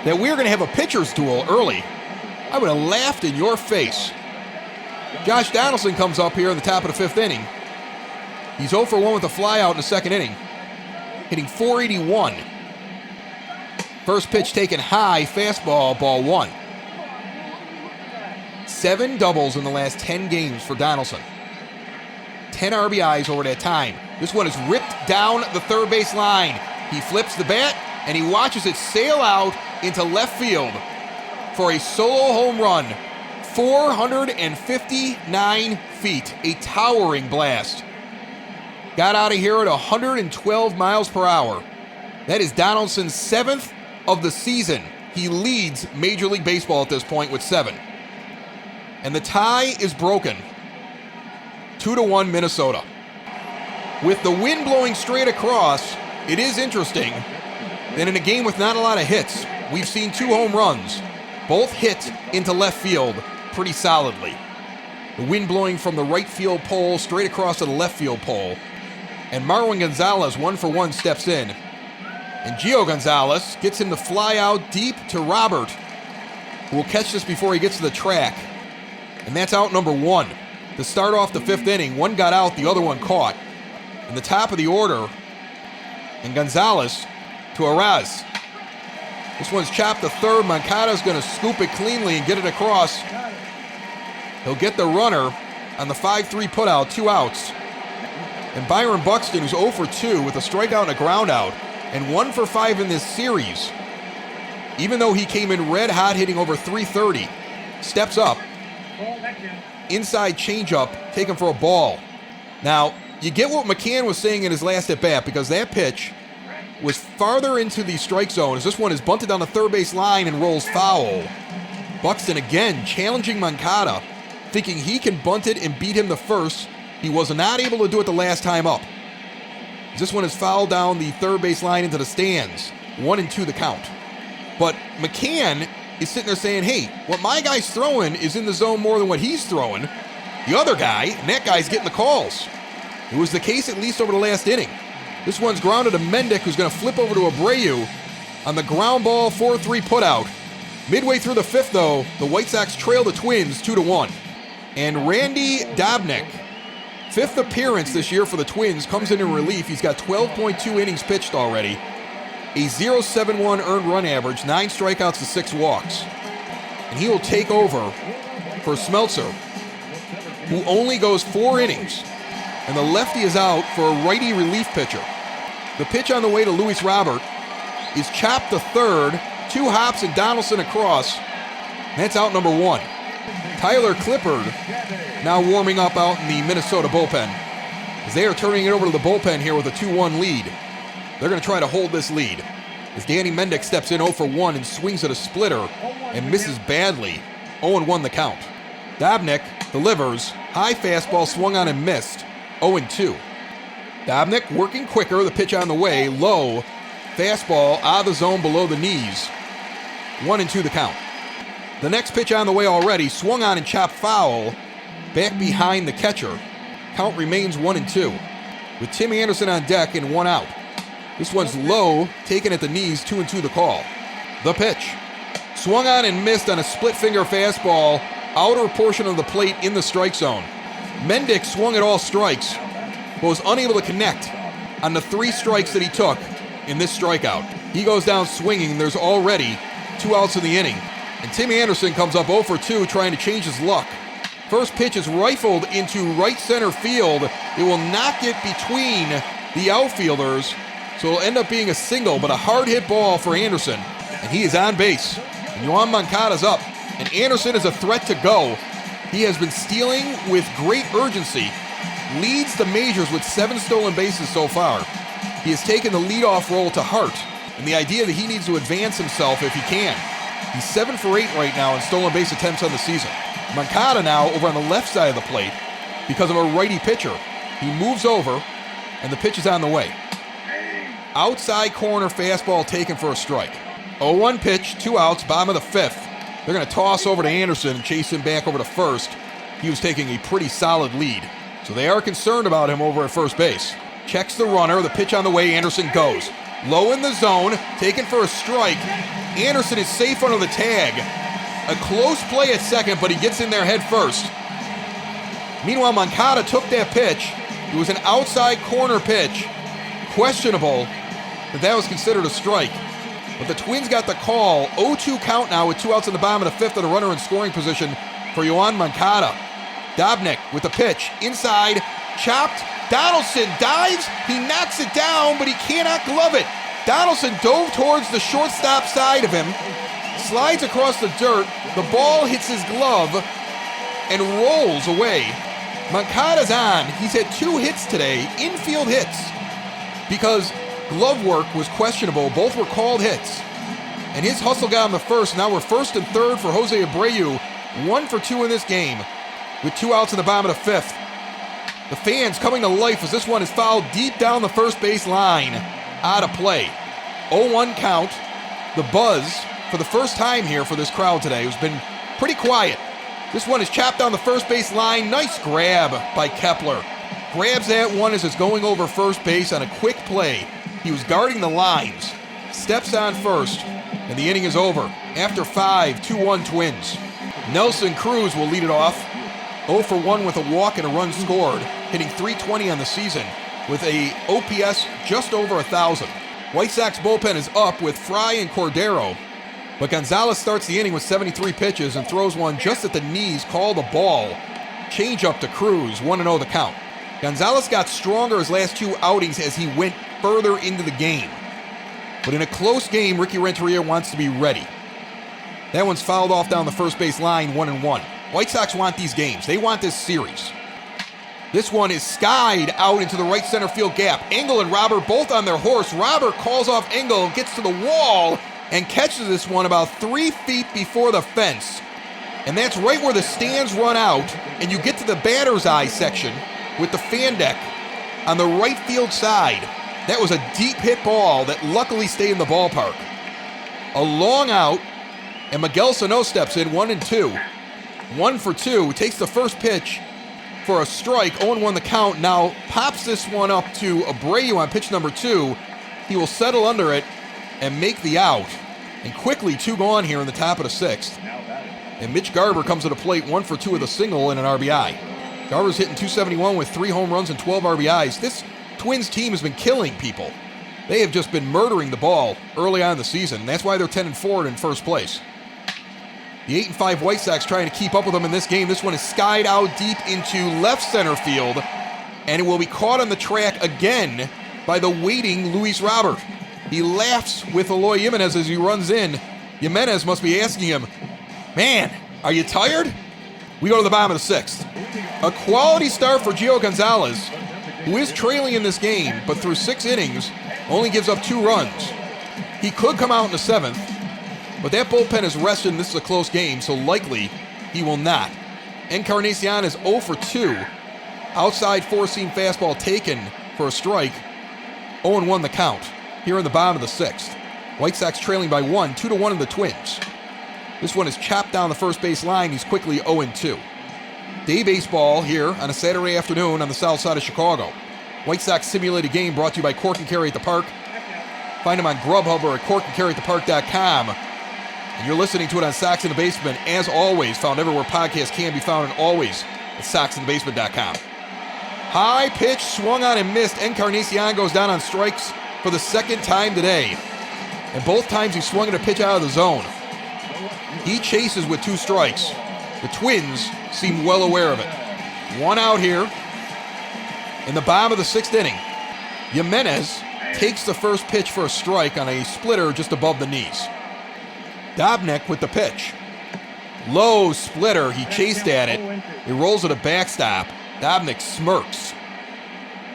that we were going to have a pitcher's duel early, I would have laughed in your face. Josh Donaldson comes up here in the top of the 5th inning. He's 0 for 1 with a flyout in the second inning, hitting .481. First pitch taken high, fastball, ball 1. 7 doubles in the last 10 games for Donaldson. 10 RBIs over that time. This one is ripped down the third base line. He flips the bat, and he watches it sail out into left field for a solo home run. 459 feet, a towering blast. Got out of here at 112 miles per hour. That is Donaldson's 7th of the season. He leads Major League Baseball at this point with 7. And the tie is broken. 2-1 Minnesota. With the wind blowing straight across, it is interesting that in a game with not a lot of hits, we've seen 2 home runs, both hit into left field pretty solidly. The wind blowing from the right field pole straight across to the left field pole. And Marwin Gonzalez, 1-for-1, steps in. And Gio Gonzalez gets him to fly out deep to Robert, who will catch this before he gets to the track. And that's out number 1. To start off the 5th inning, one got out, the other one caught. In the top of the order, and Gonzalez to Araz. This one's chopped to third. Moncada's going to scoop it cleanly and get it across. He'll get the runner on the 5-3 putout, 2 outs. And Byron Buxton, who's 0 for 2 with a strikeout and a ground out, and 1 for 5 in this series, even though he came in red hot hitting over 330, steps up. Inside changeup, taken for a ball. Now, you get what McCann was saying in his last at-bat, because that pitch was farther into the strike zone as this one is bunted down the third base line and rolls foul. Buxton again challenging Moncada, thinking he can bunt it and beat him to first. He was not able to do it the last time up. This one is fouled down the third base line into the stands. 1-2 the count. But McCann is sitting there saying, hey, what my guy's throwing is in the zone more than what he's throwing. The other guy, and that guy's getting the calls. It was the case at least over the last inning. This one's grounded to Mendick, who's going to flip over to Abreu on the ground ball 4-3 putout. Midway through the 5th, though, the White Sox trail the Twins 2-1. And Randy Dobnak, 5th appearance this year for the Twins, comes in relief. He's got 12.2 innings pitched already. A 0.71 earned run average, 9 strikeouts to 6 walks. And he will take over for Smeltzer, who only goes 4 innings. And the lefty is out for a righty relief pitcher. The pitch on the way to Luis Robert is chopped to third, 2 hops and Donaldson across. And that's out number 1. Tyler Clippard now warming up out in the Minnesota bullpen, as they are turning it over to the bullpen here with a 2-1 lead. They're going to try to hold this lead as Danny Mendick steps in 0 for 1 and swings at a splitter and misses badly. 0-1 the count. Dobnak delivers. High fastball swung on and missed. 0-2. Dobnak working quicker. The pitch on the way. Low. Fastball out of the zone below the knees. 1-2 the count. The next pitch on the way already. Swung on and chopped foul. Back behind the catcher. Count remains 1-2. With Tim Anderson on deck and 1 out. This one's low, taken at the knees, 2-2 the call. The pitch. Swung on and missed on a split finger fastball, outer portion of the plate in the strike zone. Mendick swung at all strikes, but was unable to connect on the 3 strikes that he took in this strikeout. He goes down swinging. There's already 2 outs in the inning. And Tim Anderson comes up 0 for 2 trying to change his luck. First pitch is rifled into right center field. It will not get between the outfielders, so it'll end up being a single, but a hard hit ball for Anderson. And he is on base. And Yoan Moncada's up. And Anderson is a threat to go. He has been stealing with great urgency. Leads the majors with 7 stolen bases so far. He has taken the leadoff role to heart, and the idea that he needs to advance himself if he can. He's 7 for 8 right now in stolen base attempts on the season. Moncada now over on the left side of the plate because of a righty pitcher. He moves over, and the pitch is on the way. Outside corner fastball taken for a strike. 0-1 pitch, 2 outs, bottom of the 5th. They're going to toss over to Anderson and chase him back over to first. He was taking a pretty solid lead, so they are concerned about him over at first base. Checks the runner, the pitch on the way, Anderson goes. Low in the zone, taken for a strike. Anderson is safe under the tag. A close play at second, but he gets in there head first. Meanwhile, Moncada took that pitch. It was an outside corner pitch. Questionable, but that was considered a strike. But the Twins got the call. 0-2 count now with 2 outs in the bottom of the 5th and a runner in scoring position for Yoan Moncada. Dobnik with the pitch. Inside. Chopped. Donaldson dives. He knocks it down, but he cannot glove it. Donaldson dove towards the shortstop side of him. Slides across the dirt. The ball hits his glove and rolls away. Moncada's on. He's had 2 hits today, infield hits, because glove work was questionable. Both were called hits. And his hustle got him the first. Now we're 1st and 3rd for Jose Abreu. 1 for 2 in this game with 2 outs in the bottom of the 5th. The fans coming to life as this one is fouled deep down the first base line. Out of play. 0-1 count. The buzz for the first time here for this crowd today has been pretty quiet. This one is chopped down the first base line. Nice grab by Kepler. Grabs that one as it's going over first base on a quick play. He was guarding the lines. Steps on first, and the inning is over. After 5, 2-1 Twins. Nelson Cruz will lead it off. 0 for 1 with a walk and a run scored, hitting .320 on the season with a OPS just over 1,000. White Sox bullpen is up with Fry and Cordero, but Gonzalez starts the inning with 73 pitches and throws one just at the knees, called a ball. Change up to Cruz, 1-0 the count. Gonzalez got stronger his last 2 outings as he went further into the game. But in a close game, Ricky Renteria wants to be ready. That one's fouled off down the first base line, 1-1. White Sox want these games. They want this series. This one is skied out into the right center field gap. Engel and Robert both on their horse. Robert calls off Engel, gets to the wall, and catches this one about 3 feet before the fence. And that's right where the stands run out, and you get to the batter's eye section with the fan deck on the right field side. That was a deep hit ball that luckily stayed in the ballpark. A long out, and Miguel Sano steps in, 1-2. 1 for 2, takes the first pitch for a strike, 0-1 the count. Now pops this one up to Abreu on pitch number 2. He will settle under it and make the out. And quickly 2 gone here in the top of the 6th. And Mitch Garver comes to the plate, 1 for 2 with a single and an RBI. Garver's hitting .271 with 3 home runs and 12 RBIs. This Twins team has been killing people. They have just been murdering the ball early on in the season. That's why they're 10-4 in first place. The 8-5 White Sox trying to keep up with them in this game. This one is skied out deep into left center field, and it will be caught on the track again by the waiting Luis Robert. He laughs with Eloy Jimenez as he runs in. Jimenez must be asking him, "Man, are you tired?" We go to the bottom of the 6th. A quality start for Gio Gonzalez, who is trailing in this game, but through 6 innings, only gives up 2 runs. He could come out in the 7th, but that bullpen is rested and this is a close game, so likely he will not. Encarnacion is 0 for 2. Outside 4-seam fastball taken for a strike. 0-1 the count here in the bottom of the 6th. White Sox trailing by 1, 2-1 in the Twins. This one is chopped down the first base line. He's quickly 0-2. Day baseball here on a Saturday afternoon on the south side of Chicago. White Sox simulated game brought to you by Cork and Carry at the Park. Find them on Grubhub or at corkandcarryatthepark.com. And you're listening to it on Sox in the Basement, as always, found everywhere podcasts can be found, and always at soxinthebasement.com. High pitch swung on and missed. Encarnacion goes down on strikes for the 2nd time today. And both times he swung at a pitch out of the zone. He chases with 2 strikes. The Twins seem well aware of it. 1 out here in the bottom of the 6th inning. Jimenez takes the first pitch for a strike on a splitter just above the knees. Dobnik with the pitch. Low splitter. He chased at it. He rolls at a backstop. Dobnik smirks.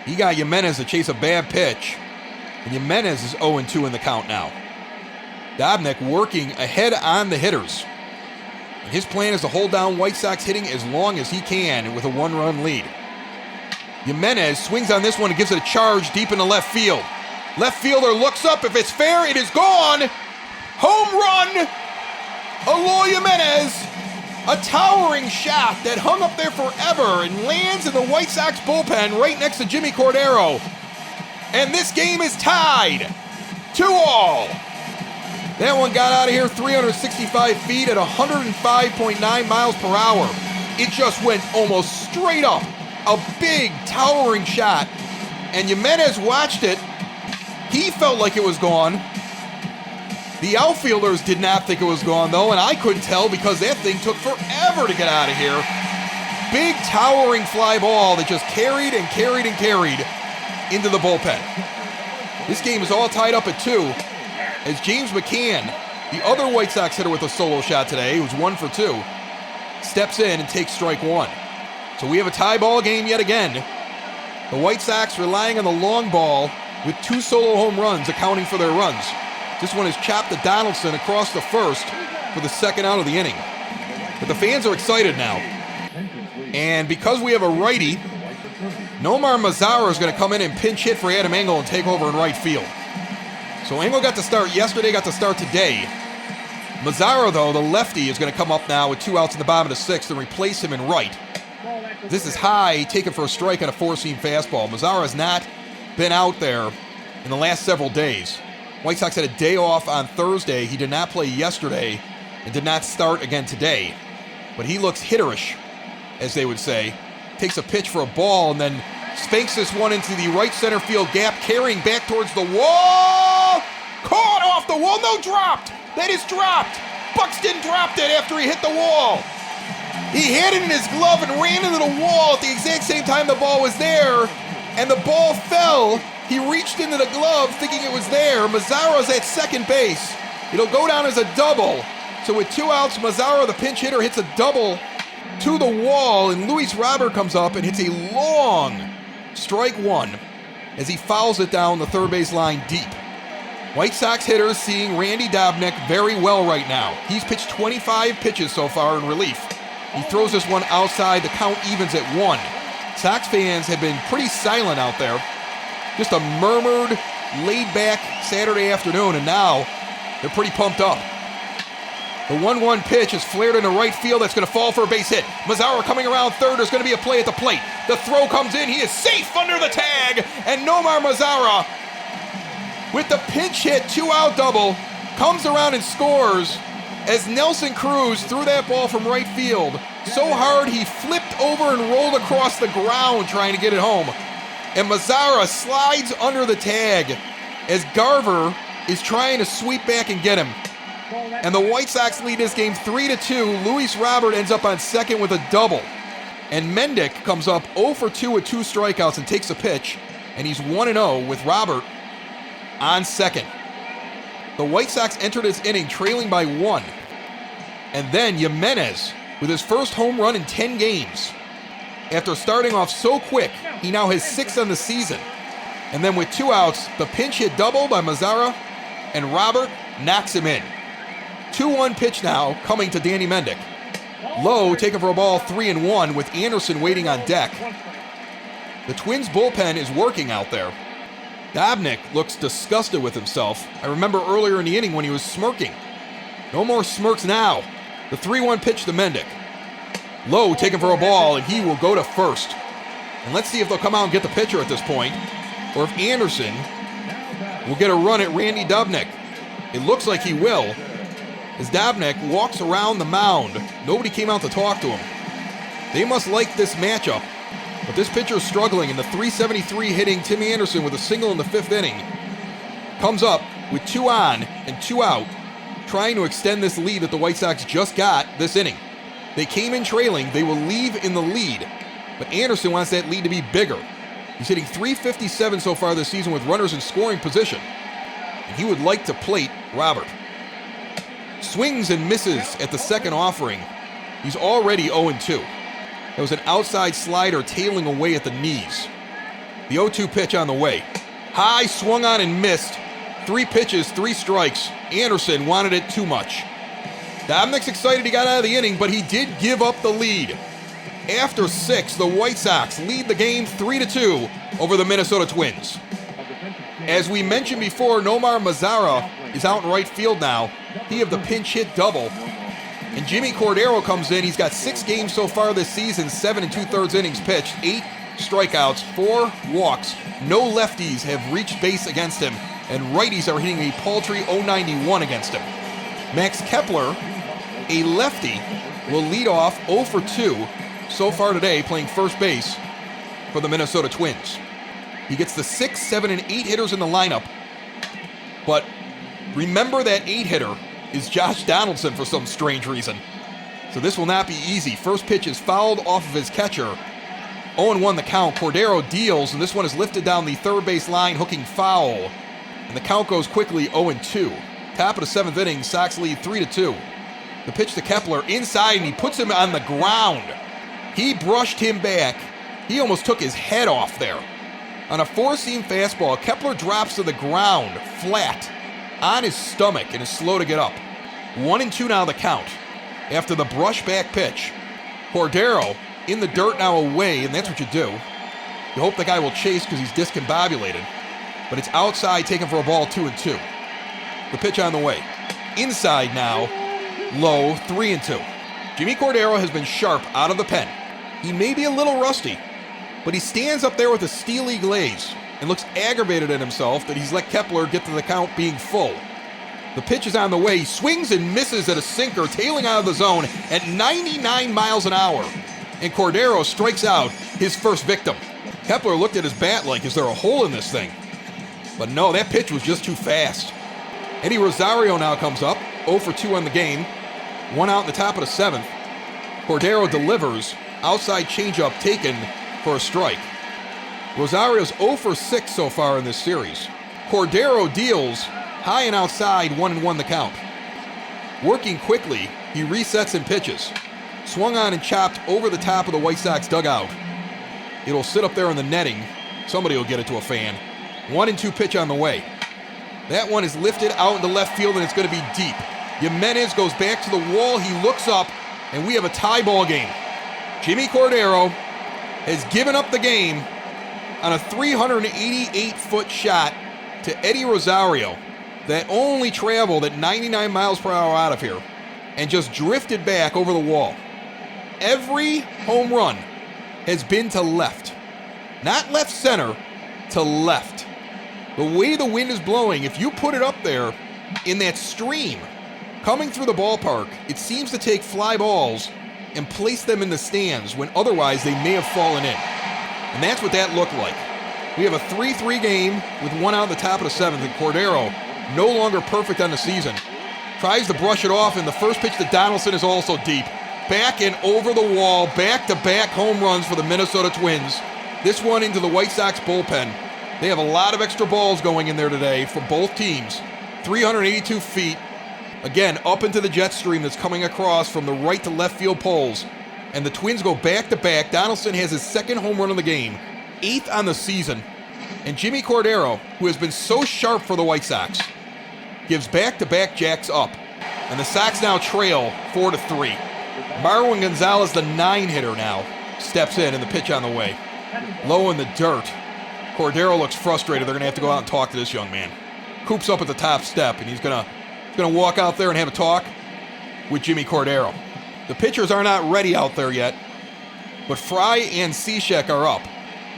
He got Jimenez to chase a bad pitch. And Jimenez is 0-2 in the count now. Dobnik working ahead on the hitters. And his plan is to hold down White Sox hitting as long as he can with a 1-run lead. Jimenez swings on this one and gives it a charge deep into left field. Left fielder looks up. If it's fair, it is gone. Home run! Eloy Jimenez. A towering shot that hung up there forever and lands in the White Sox bullpen right next to Jimmy Cordero. And this game is tied 2-2. That one got out of here 365 feet at 105.9 miles per hour. It just went almost straight up. A big, towering shot. And Jimenez watched it. He felt like it was gone. The outfielders did not think it was gone, though, and I couldn't tell because that thing took forever to get out of here. Big, towering fly ball that just carried and carried and carried into the bullpen. This game is all tied up at 2 as James McCann, the other White Sox hitter with a solo shot today, who's 1 for 2, steps in and takes strike 1. So we have a tie ball game yet again. The White Sox relying on the long ball with 2 solo home runs accounting for their runs. This one is chopped to Donaldson across the first for the second out of the inning. But the fans are excited now. And because we have a righty, Nomar Mazara is going to come in and pinch hit for Adam Engel and take over in right field. So Engel got to start yesterday, got to start today. Mazara, though, the lefty, is going to come up now with 2 outs in the bottom of the 6th and replace him in right. This is high, taken for a strike on a 4-seam fastball. Mazara has not been out there in the last several days. White Sox had a day off on Thursday. He did not play yesterday and did not start again today. But he looks hitterish, as they would say. Takes a pitch for a ball and then spanks this one into the right center field gap, carrying back towards the wall. Caught off the wall. No, dropped. That is dropped. Buxton dropped it after he hit the wall. He had it in his glove and ran into the wall at the exact same time the ball was there. And the ball fell. He reached into the glove thinking it was there. Mazara's at second base. It'll go down as a double. So with 2 outs, Mazara, the pinch hitter, hits a double to the wall, and Luis Robert comes up and hits a long strike 1 as he fouls it down the third base line deep. White Sox hitters seeing Randy Dobnak very well right now. He's pitched 25 pitches so far in relief. He throws this one outside. The count evens at 1. Sox fans have been pretty silent out there. Just a murmured, laid-back Saturday afternoon, and now they're pretty pumped up. The 1-1 pitch is flared into right field. That's going to fall for a base hit. Mazara coming around third. There's going to be a play at the plate. The throw comes in. He is safe under the tag. And Nomar Mazara, with the pinch hit 2-out double, comes around and scores as Nelson Cruz threw that ball from right field so hard he flipped over and rolled across the ground trying to get it home. And Mazara slides under the tag as Garver is trying to sweep back and get him. And the White Sox lead this game 3-2. Luis Robert ends up on second with a double. And Mendick comes up 0 for 2 with 2 strikeouts and takes a pitch. And he's 1-0 with Robert on second. The White Sox enter this inning trailing by 1. And then Jimenez with his first home run in 10 games. After starting off so quick, he now has 6 on the season. And then with 2 outs, the pinch hit double by Mazara, and Robert knocks him in. 2-1 pitch now coming to Danny Mendick. Lowe taken for a ball 3-1 with Anderson waiting on deck. The Twins bullpen is working out there. Dobnak looks disgusted with himself. I remember earlier in the inning when he was smirking. No more smirks now. The 3-1 pitch to Mendick. Lowe taken for a ball, and he will go to first. And let's see if they'll come out and get the pitcher at this point, or if Anderson will get a run at Randy Dobnak. It looks like he will, as Dobnak walks around the mound. Nobody came out to talk to him. They must like this matchup, but this pitcher is struggling, and the .373 hitting Timmy Anderson with a single in the 5th inning comes up with 2 on and 2 out, trying to extend this lead that the White Sox just got this inning. They came in trailing. They will leave in the lead, but Anderson wants that lead to be bigger. He's hitting .357 so far this season with runners in scoring position, and he would like to plate Robert. Swings and misses at the second offering. He's already 0-2. That was an outside slider tailing away at the knees. The 0-2 pitch on the way. High, swung on and missed. 3 pitches, 3 strikes. Anderson wanted it too much. Dobnak's excited he got out of the inning, but he did give up the lead. After 6, the White Sox lead the game 3-2 over the Minnesota Twins. As we mentioned before, Nomar Mazara is out in right field now. He have the pinch hit double. And Jimmy Cordero comes in. He's got 6 games so far this season, 7 2/3 innings pitched, 8 strikeouts, 4 walks. No lefties have reached base against him, and righties are hitting a paltry .091 against him. Max Kepler, a lefty, will lead off 0 for 2 so far today, playing first base for the Minnesota Twins. He gets the 6, 7, and 8 hitters in the lineup, but Remember that 8-hitter is Josh Donaldson for some strange reason. So this will not be easy. First pitch is fouled off of his catcher. 0-1 the count. Cordero deals, and this one is lifted down the third base line, hooking foul. And the count goes quickly 0-2. Top of the 7th inning, Sox lead 3-2. The pitch to Kepler inside, and he puts him on the ground. He brushed him back. He almost took his head off there. On a four-seam fastball, Kepler drops to the ground, flat, on his stomach, and is slow to get up. 1-2 now the count. After the brush back pitch, Cordero in the dirt now away, and that's what you do. You hope the guy will chase because he's discombobulated. But it's outside, taken for a ball, 2-2. The pitch on the way. Inside now, low, 3-2. Jimmy Cordero has been sharp out of the pen. He may be a little rusty, but he stands up there with a steely glaze and looks aggravated at himself that he's let Kepler get to the count being full. The pitch is on the way. He swings and misses at a sinker, tailing out of the zone at 99 miles an hour. And Cordero strikes out his first victim. Kepler looked at his bat like, is there a hole in this thing? But no, that pitch was just too fast. Eddie Rosario now comes up, 0 for 2 on the game. 1 out in the top of the 7th. Cordero delivers, outside changeup taken for a strike. Rosario's 0 for 6 so far in this series. Cordero deals, high and outside, 1-1 the count. Working quickly, he resets and pitches. Swung on and chopped over the top of the White Sox dugout. It'll sit up there in the netting. Somebody will get it to a fan. 1-2 pitch on the way. That one is lifted out into left field, and it's going to be deep. Jimenez goes back to the wall. He looks up, and we have a tie ball game. Jimmy Cordero has given up the game on a 388-foot shot to Eddie Rosario that only traveled at 99 miles per hour out of here and just drifted back over the wall. Every home run has been to left. Not left center, to left. The way the wind is blowing, if you put it up there in that stream coming through the ballpark, it seems to take fly balls and place them in the stands when otherwise they may have fallen in. And that's what that looked like. We have a 3-3 game with 1 out in the top of the 7th, and Cordero, no longer perfect on the season, tries to brush it off, and the first pitch to Donaldson is also deep. Back and over the wall, back-to-back home runs for the Minnesota Twins. This one into the White Sox bullpen. They have a lot of extra balls going in there today for both teams. 382 feet. Again, up into the jet stream that's coming across from the right to left field poles. And the Twins go back-to-back. Donaldson has his second home run of the game, 8th on the season. And Jimmy Cordero, who has been so sharp for the White Sox, gives back-to-back jacks up. And the Sox now trail 4-3. Marwin Gonzalez, the 9-hitter now, steps in and the pitch on the way. Low in the dirt. Cordero looks frustrated. They're going to have to go out and talk to this young man. Coops up at the top step, and he's going to walk out there and have a talk with Jimmy Cordero. The pitchers are not ready out there yet, but Fry and Cishek are up.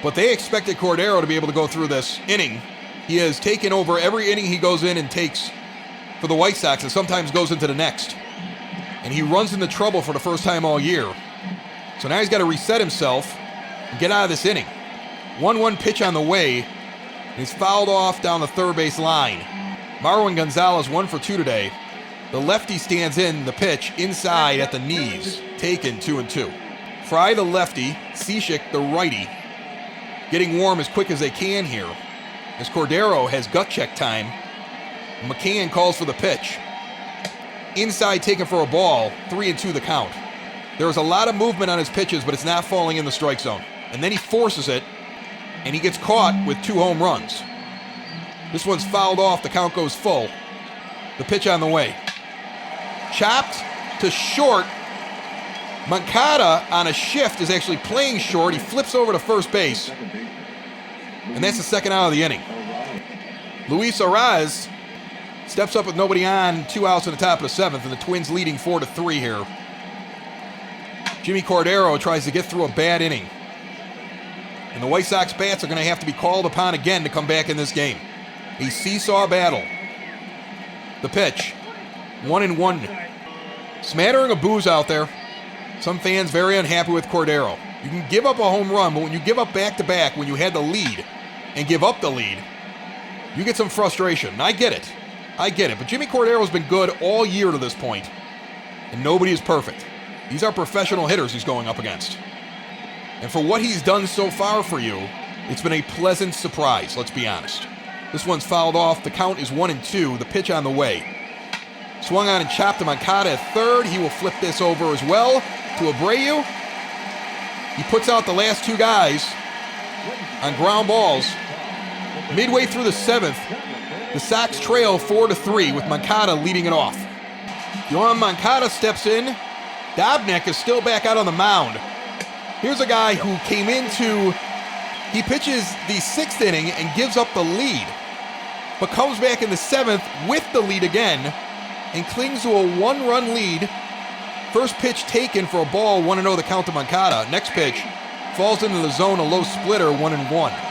But they expected Cordero to be able to go through this inning. He has taken over every inning he goes in and takes for the White Sox, and sometimes goes into the next. And he runs into trouble for the first time all year. So now he's got to reset himself and get out of this inning. 1-1 pitch on the way. And he's fouled off down the third base line. Marwin Gonzalez 1 for 2 today. The lefty stands in the pitch inside at the knees. Taken 2-2. Fry the lefty, Cishek the righty. Getting warm as quick as they can here. As Cordero has gut check time. McCann calls for the pitch. Inside taken for a ball, 3-2 the count. There is a lot of movement on his pitches, but it's not falling in the strike zone. And then he forces it, and he gets caught with 2 home runs. This one's fouled off, the count goes full. The pitch on the way. Chopped to short. Moncada on a shift is actually playing short. He flips over to first base. And that's the second out of the inning. Luis Arraez steps up with nobody on, 2 outs in the top of the 7th, and the Twins leading 4-3 here. Jimmy Cordero tries to get through a bad inning. And the White Sox bats are going to have to be called upon again to come back in this game. A seesaw battle. The pitch. 1-1. Smattering of boos out there. Some fans very unhappy with Cordero. You can give up a home run, but when you give up back-to-back, when you had the lead and give up the lead, you get some frustration. And I get it. I get it, but Jimmy Cordero's been good all year to this point, and nobody is perfect. These are professional hitters he's going up against. And for what he's done so far for you, it's been a pleasant surprise, let's be honest. This one's fouled off. The count is 1-2. The pitch on the way. Swung on and chopped to Moncada at third. He will flip this over as well to Abreu. He puts out the last two guys on ground balls. Midway through the seventh, the Sox trail 4-3 with Moncada leading it off. Yohan Moncada steps in. Dobnak is still back out on the mound. Here's a guy who came into... He pitches the sixth inning and gives up the lead, but comes back in the seventh with the lead again and clings to a one-run lead. First pitch taken for a ball, 1-0 the count to Moncada. Next pitch falls into the zone, a low splitter, 1-1.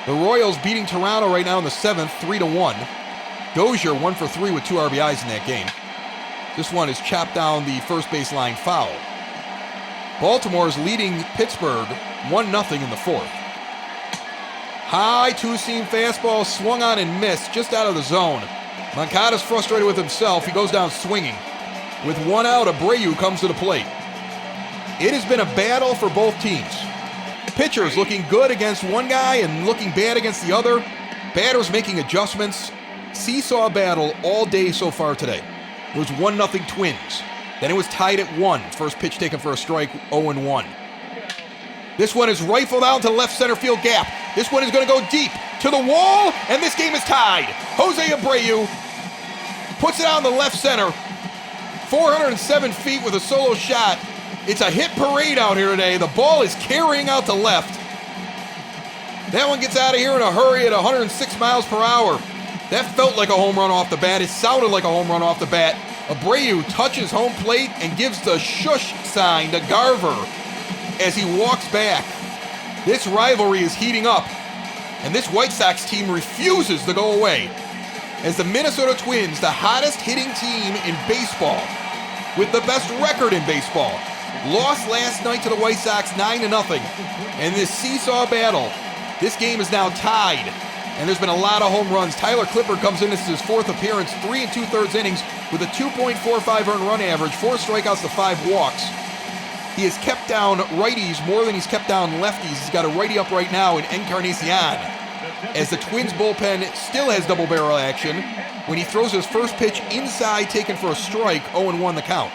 The Royals beating Toronto right now in the seventh, 3-1. Dozier 1 for 3 with 2 RBIs in that game. This one is chopped down the first baseline foul. Baltimore is leading Pittsburgh 1-0 in the fourth. High two-seam fastball swung on and missed just out of the zone. Moncada's frustrated with himself. He goes down swinging. With 1 out, Abreu comes to the plate. It has been a battle for both teams. Pitchers looking good against one guy and looking bad against the other. Batters making adjustments. Seesaw battle all day so far today. It was 1-0 Twins. Then it was tied at 1. First pitch taken for a strike, 0-1. This one is rifled out to left center field gap. This one is going to go deep to the wall, and this game is tied. Jose Abreu puts it out in the left center. 407 feet with a solo shot. It's a hit parade out here today. The ball is carrying out to left. That one gets out of here in a hurry at 106 miles per hour. That felt like a home run off the bat. It sounded like a home run off the bat. Abreu touches home plate and gives the shush sign to Garver as he walks back. This rivalry is heating up, and this White Sox team refuses to go away. As the Minnesota Twins, the hottest hitting team in baseball, with the best record in baseball, lost last night to the White Sox 9-0. And this seesaw battle, this game is now tied, and there's been a lot of home runs. Tyler Clippard comes in, this is his fourth appearance, 3 2/3 innings with a 2.45 earned run average, 4 strikeouts to 5 walks. He has kept down righties more than he's kept down lefties. He's got a righty up right now in Encarnacion, as the Twins bullpen still has double barrel action when he throws his first pitch inside, taken for a strike, 0-1 the count.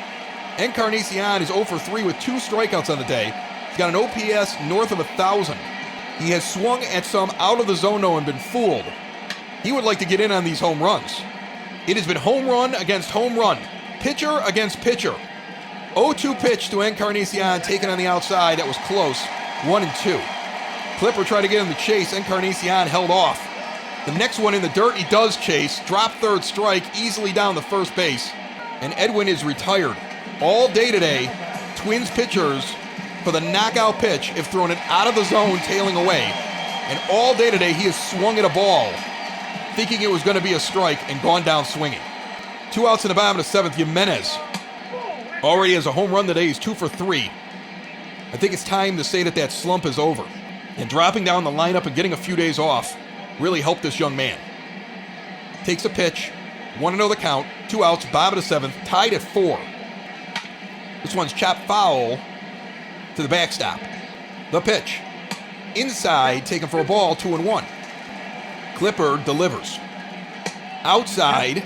Encarnacion is 0 for 3 with 2 strikeouts on the day. He's got an OPS north of 1,000. He has swung at some out of the zone though and been fooled. He would like to get in on these home runs. It has been home run against home run, pitcher against pitcher. 0-2 pitch to Encarnacion, taken on the outside. That was close, 1-2. Clipper tried to get him to chase. Encarnacion held off. The next one in the dirt, he does chase. Drop third strike, easily down the first base. And Edwin is retired. All day today, Twins pitchers for the knockout pitch have thrown it out of the zone, tailing away. And all day today, he has swung at a ball, thinking it was going to be a strike, and gone down swinging. 2 outs in the bottom of the seventh. Jimenez already has a home run today. He's 2 for 3. I think it's time to say that slump is over. And dropping down the lineup and getting a few days off really helped this young man. Takes a pitch, 1-0 the count, 2 outs, bottom of the seventh, tied at 4. This one's chopped foul to the backstop. The pitch, inside, taken for a ball, 2-1. Clipper delivers. Outside,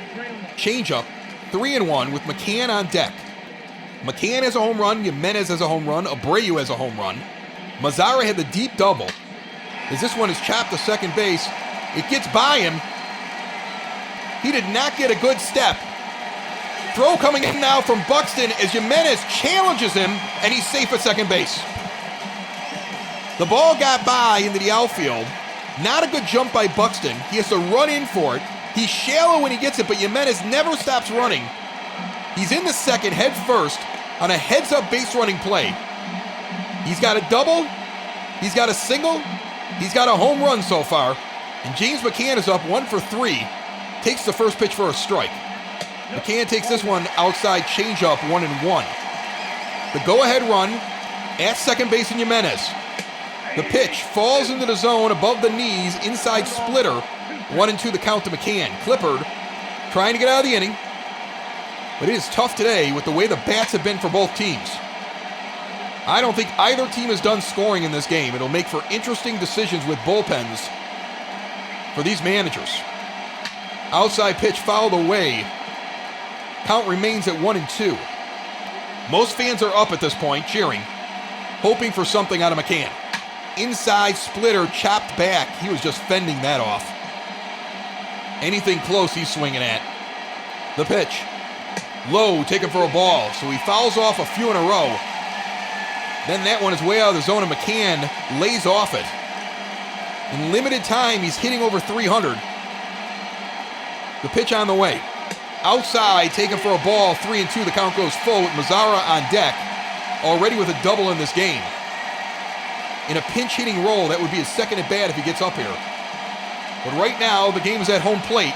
changeup, 3-1 with McCann on deck. McCann has a home run, Jimenez has a home run, Abreu has a home run. Mazzara had the deep double. As this one is chopped to second base, it gets by him. He did not get a good step. Throw coming in now from Buxton as Jimenez challenges him, and he's safe at second base. The ball got by into the outfield. Not a good jump by Buxton. He has to run in for it. He's shallow when he gets it, but Jimenez never stops running. He's in the second head first on a heads-up base running play. He's got a double, he's got a single, he's got a home run so far, and James McCann is up 1 for 3, takes the first pitch for a strike. McCann takes this one outside changeup, 1-1. The go-ahead run at second base in Jimenez. The pitch falls into the zone above the knees, inside splitter, 1-2 the count to McCann. Clippard trying to get out of the inning. But it is tough today with the way the bats have been for both teams. I don't think either team is done scoring in this game. It'll make for interesting decisions with bullpens for these managers. Outside pitch fouled away. Count remains at 1-2. Most fans are up at this point, cheering, hoping for something out of McCann. Inside splitter chopped back. He was just fending that off. Anything close he's swinging at. The pitch. Low, taken for a ball, so he fouls off a few in a row. Then that one is way out of the zone, and McCann lays off it. In limited time, he's hitting over 300. The pitch on the way. Outside, taken for a ball, 3-2. The count goes full with Mazara on deck, already with a double in this game. In a pinch-hitting role, that would be his second at bat if he gets up here. But right now, the game is at home plate,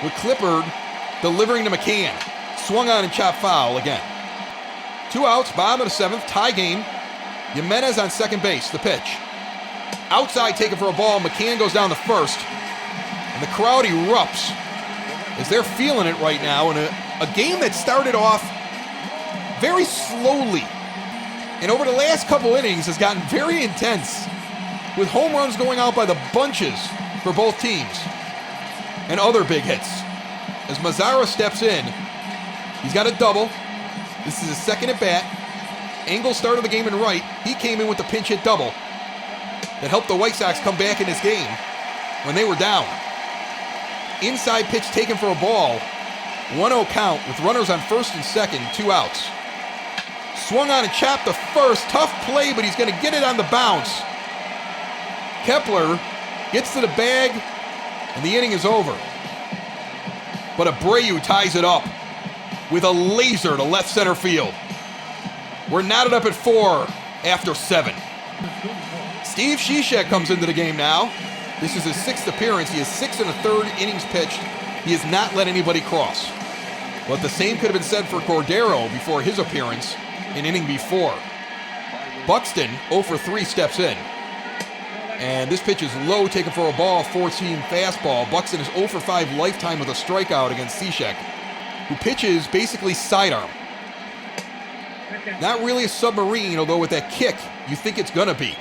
with Clippard delivering to McCann. Swung on and chopped foul again. 2 outs, bottom of the 7th, tie game. Jimenez on second base, the pitch. Outside, taken for a ball, McCann goes down the first. And the crowd erupts as they're feeling it right now in a game that started off very slowly. And over the last couple innings has gotten very intense, with home runs going out by the bunches for both teams. And other big hits. As Mazara steps in, he's got a double. This is his second at bat. Engel started the game in right. He came in with the pinch hit double that helped the White Sox come back in this game when they were down. Inside pitch taken for a ball. 1-0 count with runners on first and second, 2 outs. Swung on and chopped the first. Tough play, but he's going to get it on the bounce. Kepler gets to the bag, and the inning is over. But Abreu ties it up with a laser to left center field. We're knotted up at 4 after 7. Steve Cishek comes into the game now. This is his 6th appearance. He has 6 1/3 innings pitched. He has not let anybody cross. But the same could have been said for Cordero before his appearance an inning before. Buxton, 0 for 3, steps in. And this pitch is low, taken for a ball, 4-seam fastball. Buxton is 0 for 5 lifetime with a strikeout against Cishek, who pitches basically sidearm. Not really a submarine, although with that kick, you think it's going to be.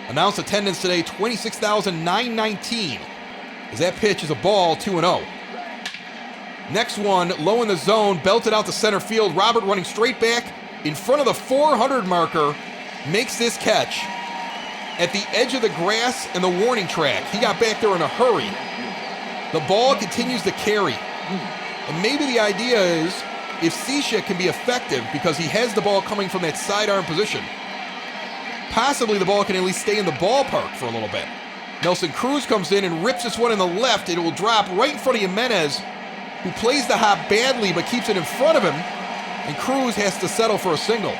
Announced attendance today, 26,919. As that pitch is a ball, 2-0. Next one, low in the zone, belted out to center field. Robert running straight back in front of the 400 marker, makes this catch at the edge of the grass and the warning track. He got back there in a hurry. The ball continues to carry. And maybe the idea is, if Cishek can be effective because he has the ball coming from that sidearm position, possibly the ball can at least stay in the ballpark for a little bit. Nelson Cruz comes in and rips this one in the left. It will drop right in front of Jimenez, who plays the hop badly but keeps it in front of him, and Cruz has to settle for a single.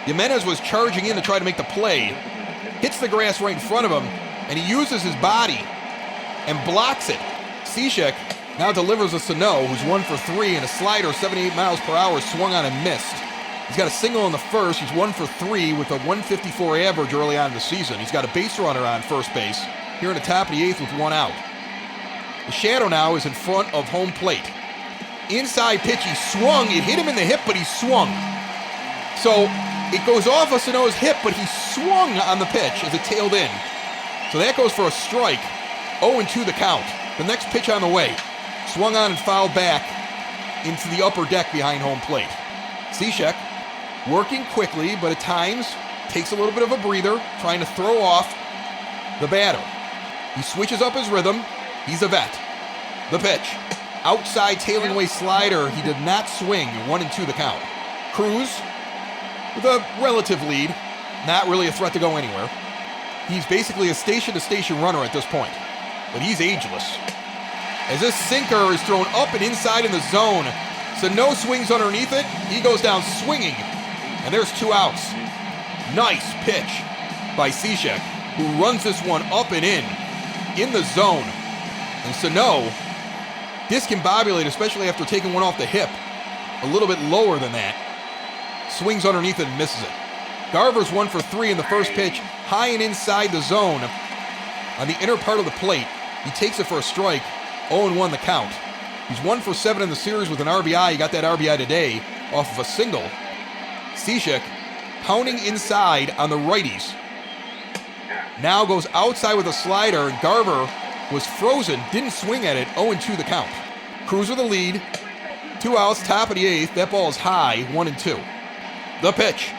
Jimenez was charging in to try to make the play, hits the grass right in front of him, and he uses his body and blocks it. Cishek now delivers a Sano, who's 1 for 3, and a slider 78 miles per hour swung on and missed. He's got a single in the first. He's 1 for 3 with a 154 average early on in the season. He's got a base runner on first base here in the top of the 8th with 1 out. The shadow now is in front of home plate. Inside pitch, he swung. It hit him in the hip, but he swung. So it goes off of Sano's hip, but he swung on the pitch as it tailed in. So that goes for a strike. 0-2 the count. The next pitch on the way. Swung on and fouled back into the upper deck behind home plate. Cishek working quickly, but at times takes a little bit of a breather, trying to throw off the batter. He switches up his rhythm. He's a vet. The pitch. Outside tailing away slider. He did not swing. 1-2 the count. Cruz with a relative lead. Not really a threat to go anywhere. He's basically a station-to-station runner at this point. But he's ageless. As this sinker is thrown up and inside in the zone. Sano swings underneath it. He goes down swinging. And there's 2 outs. Nice pitch by Cishek, who runs this one up and in the zone. And Sano, discombobulated, especially after taking one off the hip, a little bit lower than that. Swings underneath it and misses it. Garver's 1 for 3 in the first pitch, high and inside the zone. On the inner part of the plate, he takes it for a strike, 0-1 the count. He's 1 for 7 in the series with an RBI. He got that RBI today off of a single. Cishek pounding inside on the righties. Now goes outside with a slider, and Garver was frozen, didn't swing at it, 0-2 the count. Cruz with the lead, 2 outs, top of the 8th. That ball is high, 1-2. The pitch.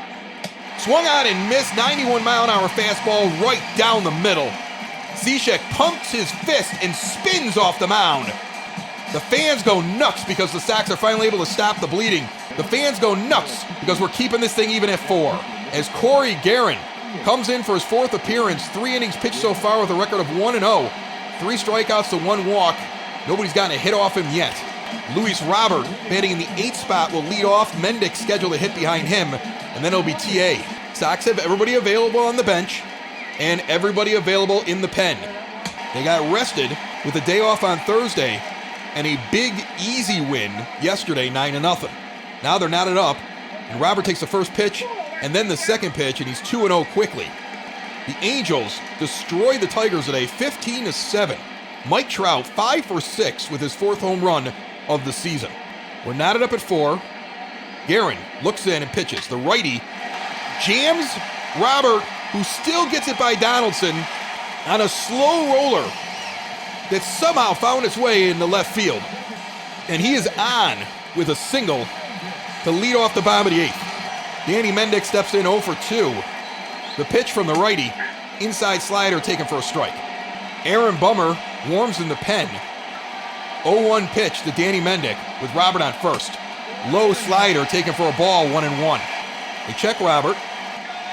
Swung on and missed, 91-mile-an-hour fastball right down the middle. Cishek pumps his fist and spins off the mound. The fans go nuts because the Sox are finally able to stop the bleeding. The fans go nuts because we're keeping this thing even at 4. As Corey Guerin comes in for his 4th appearance, 3 innings pitched so far with a record of 1-0. 3 strikeouts to 1 walk. Nobody's gotten a hit off him yet. Luis Robert, batting in the 8th spot, will lead off. Mendick scheduled a hit behind him, and then it'll be TA. Sox have everybody available on the bench and everybody available in the pen. They got rested with a day off on Thursday and a big, easy win yesterday, 9-0. Now they're knotted up, and Robert takes the first pitch and then the second pitch, and he's 2-0 quickly. The Angels destroyed the Tigers today, 15-7. Mike Trout, 5 for 6 with his 4th home run of the season. We're knotted up at 4. Guerin looks in and pitches. The righty jams Robert, who still gets it by Donaldson on a slow roller that somehow found its way into left field. And he is on with a single to lead off the bottom of the 8th. Danny Mendick steps in 0 for 2. The pitch from the righty, inside slider taken for a strike. Aaron Bummer warms in the pen. 0-1 pitch to Danny Mendick with Robert on first. Low slider taken for a ball, 1-1. They check Robert.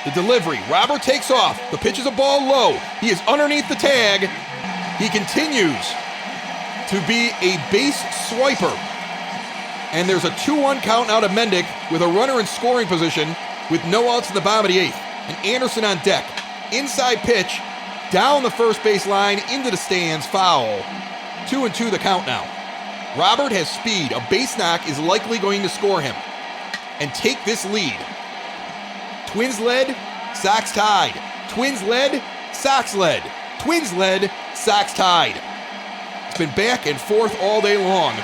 The delivery. Robert takes off. The pitch is a ball low. He is underneath the tag. He continues to be a base swiper. And there's a 2-1 count out of Mendick with a runner in scoring position with no outs in the bottom of the 8th. And Anderson on deck. Inside pitch. Down the first base line into the stands. Foul. 2-2 the count now. Robert has speed. A base knock is likely going to score him and take this lead. Twins led, Sox tied. Twins led, Sox led. Twins led, Sox tied. It's been back and forth all day long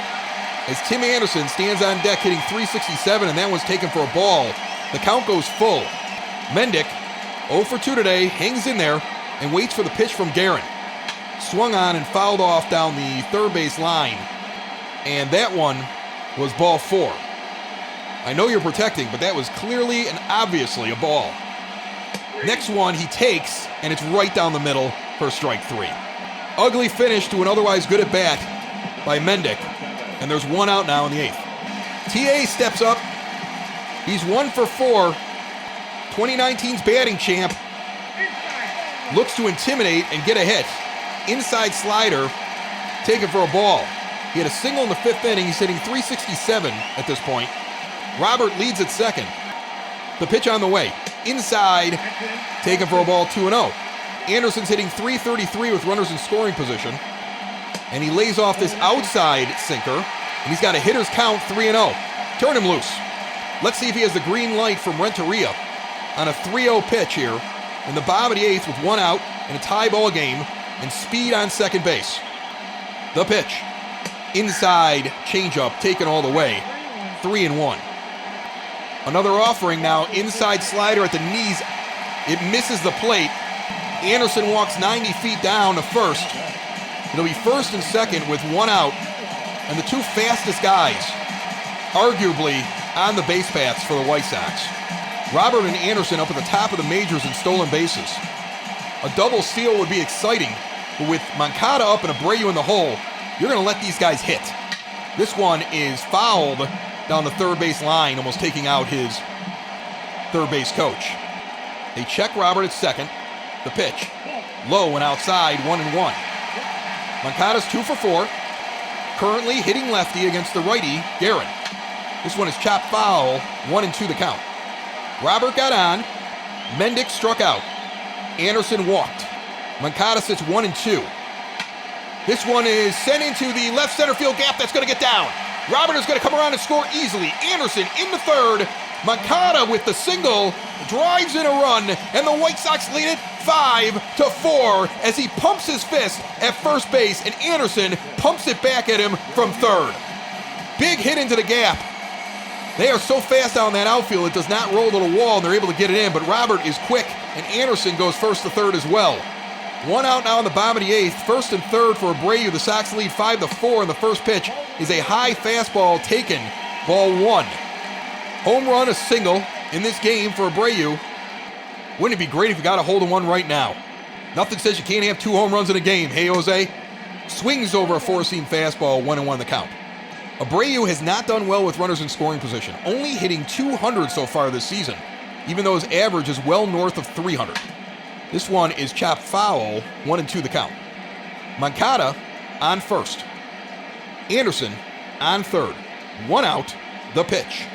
as Tim Anderson stands on deck hitting .367, and that one's taken for a ball. The count goes full. Mendick, 0 for 2 today, hangs in there and waits for the pitch from Guerin. Swung on and fouled off down the third base line. And that one was ball 4. I know you're protecting, but that was clearly and obviously a ball. Next one he takes, and it's right down the middle for strike 3. Ugly finish to an otherwise good at bat by Mendick, and there's 1 out now in the 8th. TA steps up. He's 1 for 4. 2019's batting champ. Looks to intimidate and get a hit. Inside slider, taken for a ball. He had a single in the 5th inning. He's hitting .367 at this point. Robert leads at second. The pitch on the way. Inside, taken for a ball, 2-0. Anderson's hitting .333 with runners in scoring position. And he lays off this outside sinker. And he's got a hitter's count, 3-0. Turn him loose. Let's see if he has the green light from Renteria on a 3-0 pitch here in the bottom of the 8th with 1 out in a tie ball game and speed on second base. The pitch. Inside changeup taken all the way. 3-1. Another offering now. Inside slider at the knees. It misses the plate. Anderson walks 90 feet down to first. It'll be first and second with 1 out. And the 2 fastest guys, arguably, on the base paths for the White Sox. Robert and Anderson up at the top of the majors in stolen bases. A double steal would be exciting, but with Moncada up and Abreu in the hole, you're going to let these guys hit. This one is fouled down the third base line, almost taking out his third base coach. They check Robert at second. The pitch. Low and outside, 1-1. Moncada's 2 for 4. Currently hitting lefty against the righty, Guerin. This one is chopped foul, 1-2 the count. Robert got on. Mendick struck out. Anderson walked. Moncada sits 1-2. This one is sent into the left center field gap. That's going to get down. Robert is going to come around and score easily. Anderson in the third. Moncada with the single, drives in a run, and the White Sox lead it 5-4 as he pumps his fist at first base, and Anderson pumps it back at him from third. Big hit into the gap. They are so fast down that outfield, it does not roll to the wall, and they're able to get it in, but Robert is quick, and Anderson goes first to third as well. 1 out now in the bottom of the 8th. First and third for Abreu. The Sox lead 5-4, and the first pitch is a high fastball taken, ball 1. Home run, a single in this game for Abreu. Wouldn't it be great if you got a hold of one right now? Nothing says you can't have 2 home runs in a game, hey Jose? Swings over a 4-seam fastball, 1-1 the count. Abreu has not done well with runners in scoring position, only hitting 200 so far this season, even though his average is well north of 300. This one is chopped foul, 1-2 the count. Moncada on first. Anderson on third. 1 out, the pitch.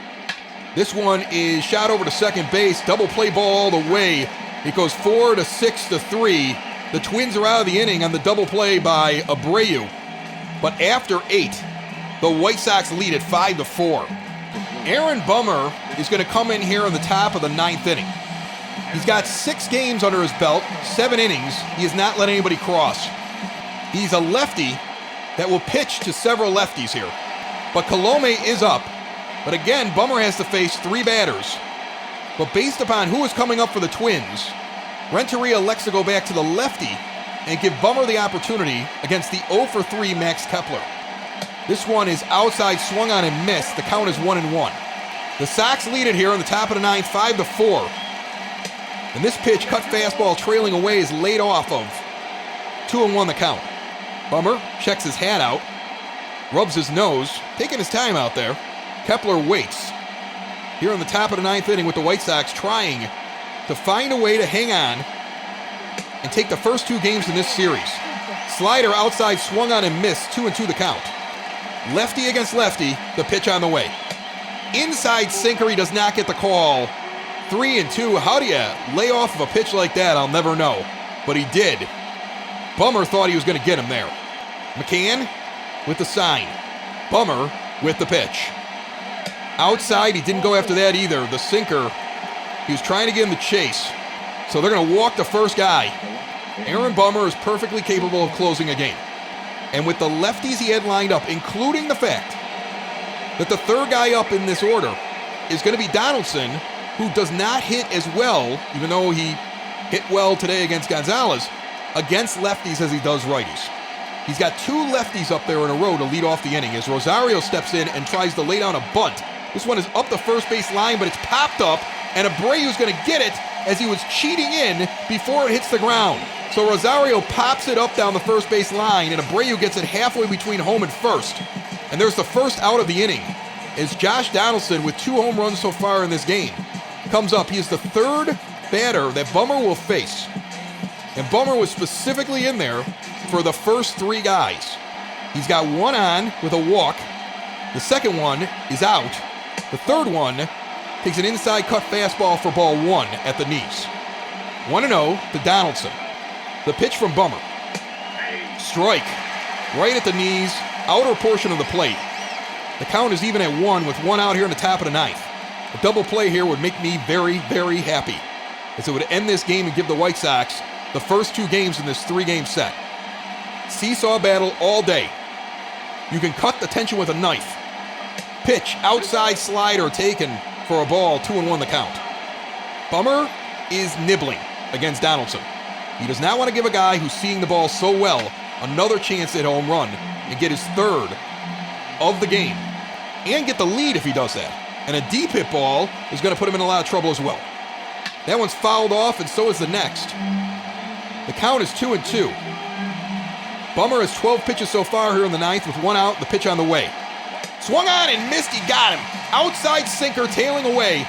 This one is shot over to second base, double play ball all the way. It goes 4-6-3. The Twins are out of the inning on the double play by Abreu. But after 8, the White Sox lead at 5-4. Aaron Bummer is going to come in here in the top of the 9th inning. He's got 6 games under his belt, 7 innings. He has not let anybody cross. He's a lefty that will pitch to several lefties here. But Colome is up. But again, Bummer has to face 3 batters. But based upon who is coming up for the Twins, Renteria elects to go back to the lefty and give Bummer the opportunity against the 0-for-3 Max Kepler. This one is outside, swung on and missed. The count is 1-1. The Sox lead it here in the top of the 9th, 5-4. And this pitch, cut fastball trailing away, is laid off of 2-1 the count. Bummer checks his hat out, rubs his nose, taking his time out there. Kepler waits. Here in the top of the 9th inning with the White Sox trying to find a way to hang on and take the first 2 games in this series. Slider outside, swung on and missed, 2-2 the count. Lefty against lefty, the pitch on the way. Inside sinker, he does not get the call. 3-2, how do you lay off of a pitch like that? I'll never know. But he did. Bummer thought he was going to get him there. McCann with the sign. Bummer with the pitch. Outside, he didn't go after that either. The sinker, he was trying to get him the chase. So they're going to walk the first guy. Aaron Bummer is perfectly capable of closing a game. And with the lefties he had lined up, including the fact that the third guy up in this order is going to be Donaldson, who does not hit as well, even though he hit well today against Gonzalez, against lefties as he does righties. He's got 2 lefties up there in a row to lead off the inning as Rosario steps in and tries to lay down a bunt. This one is up the first base line, but it's popped up, and Abreu's going to get it as he was cheating in before it hits the ground. So Rosario pops it up down the first base line, and Abreu gets it halfway between home and first. And there's the first out of the inning, as Josh Donaldson, with 2 home runs so far in this game, comes up. He is the 3rd batter that Bummer will face. And Bummer was specifically in there for the first 3 guys. He's got 1 on with a walk. The second one is out. The third one takes an inside cut fastball for ball 1 at the knees. 1-0 to Donaldson. The pitch from Bummer. Strike. Right at the knees, outer portion of the plate. The count is even at 1 with 1 out here in the top of the 9th. A double play here would make me very, very happy, as it would end this game and give the White Sox the first 2 games in this 3-game set. Seesaw battle all day. You can cut the tension with a knife. Pitch, outside slider taken for a ball, 2-1 the count. Bummer is nibbling against Donaldson. He does not want to give a guy who's seeing the ball so well another chance at home run and get his 3rd of the game and get the lead if he does that. And a deep hit ball is going to put him in a lot of trouble as well. That one's fouled off, and so is the next. The count is 2-2. Bummer has 12 pitches so far here in the 9th with 1 out, the pitch on the way. Swung on and missed, he got him. Outside sinker tailing away.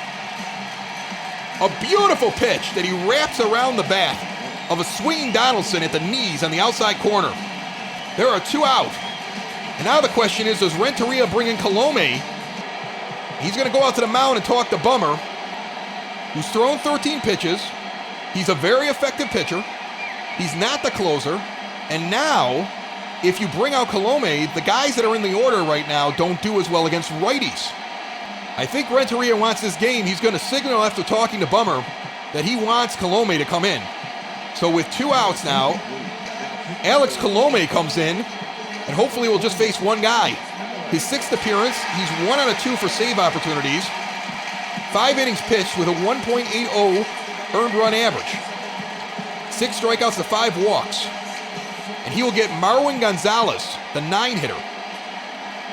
A beautiful pitch that he wraps around the bat of a swinging Donaldson at the knees on the outside corner. There are 2 out. And now the question is, does Renteria bring in Colome? He's going to go out to the mound and talk to Bummer, who's thrown 13 pitches. He's a very effective pitcher. He's not the closer. And now, if you bring out Colome, the guys that are in the order right now don't do as well against righties. I think Renteria wants this game. He's going to signal after talking to Bummer that he wants Colome to come in. So with 2 outs now, Alex Colome comes in and hopefully will just face one guy. His 6th appearance, he's 1 out of 2 for save opportunities. 5 innings pitched with a 1.80 earned run average. 6 strikeouts to 5 walks. And he will get Marwin Gonzalez, the 9-hitter,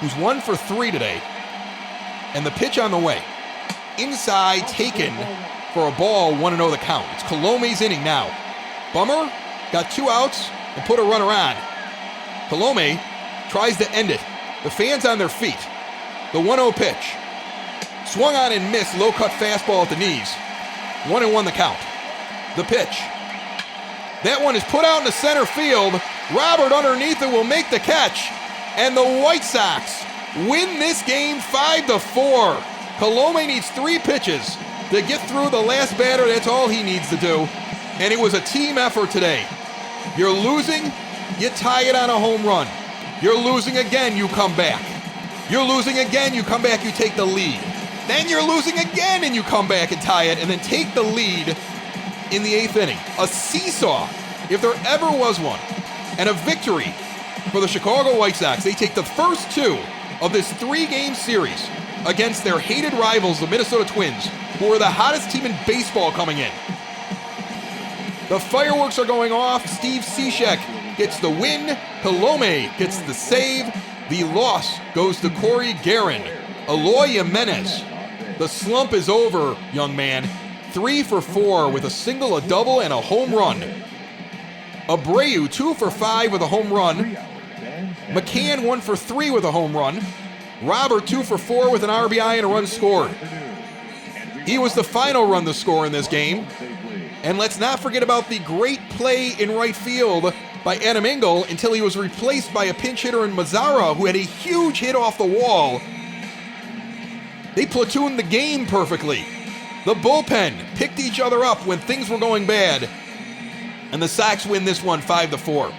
who's 1 for 3 today. And the pitch on the way. Inside, taken for a ball, 1-0 the count. It's Colome's inning now. Bummer got 2 outs and put a runner on. Colome tries to end it. The fans on their feet. The 1-0 pitch. Swung on and missed, low-cut fastball at the knees. 1-1 the count. The pitch. That one is put out into center field. Robert underneath it will make the catch. And the White Sox win this game 5-4. Colome needs 3 pitches to get through the last batter. That's all he needs to do. And it was a team effort today. You're losing, you tie it on a home run. You're losing again, you come back. You're losing again, you come back, you take the lead. Then you're losing again and you come back and tie it and then take the lead in the 8th inning. A seesaw, if there ever was one. And a victory for the Chicago White Sox. They take the first 2 of this 3-game series against their hated rivals, the Minnesota Twins, who are the hottest team in baseball coming in. The fireworks are going off. Steve Cishek gets the win. Colome gets the save. The loss goes to Corey Guerin. Eloy Jimenez. The slump is over, young man. 3 for 4 with a single, a double, and a home run. Abreu 2 for 5 with a home run. McCann 1 for 3 with a home run. Robert 2 for 4 with an RBI and a run scored. He was the final run to score in this game. And let's not forget about the great play in right field by Adam Engel until he was replaced by a pinch hitter in Mazzara, who had a huge hit off the wall. They platooned the game perfectly. The bullpen picked each other up when things were going bad. And the Sox win this one 5-4.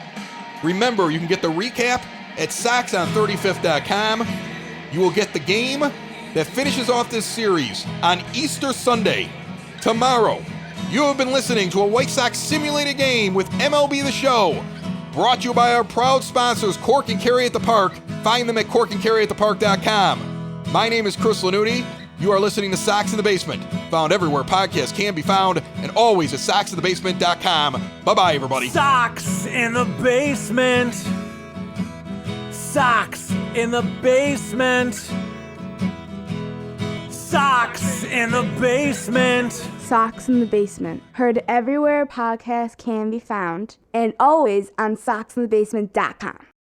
Remember, you can get the recap at SoxOn35th.com. You will get the game that finishes off this series on Easter Sunday, tomorrow. You have been listening to a White Sox simulated game with MLB The Show, brought to you by our proud sponsors, Cork and Carry at the Park. Find them at corkandcarryatthepark.com. My name is Chris Lanuti. You are listening to Sox in the Basement, found everywhere podcasts can be found, and always at soxinthebasement.com. Bye-bye, everybody.
Sox in the basement. Sox in the basement. Sox in the basement.
Sox in the Basement. Heard everywhere podcasts can be found, and always on soxinthebasement.com.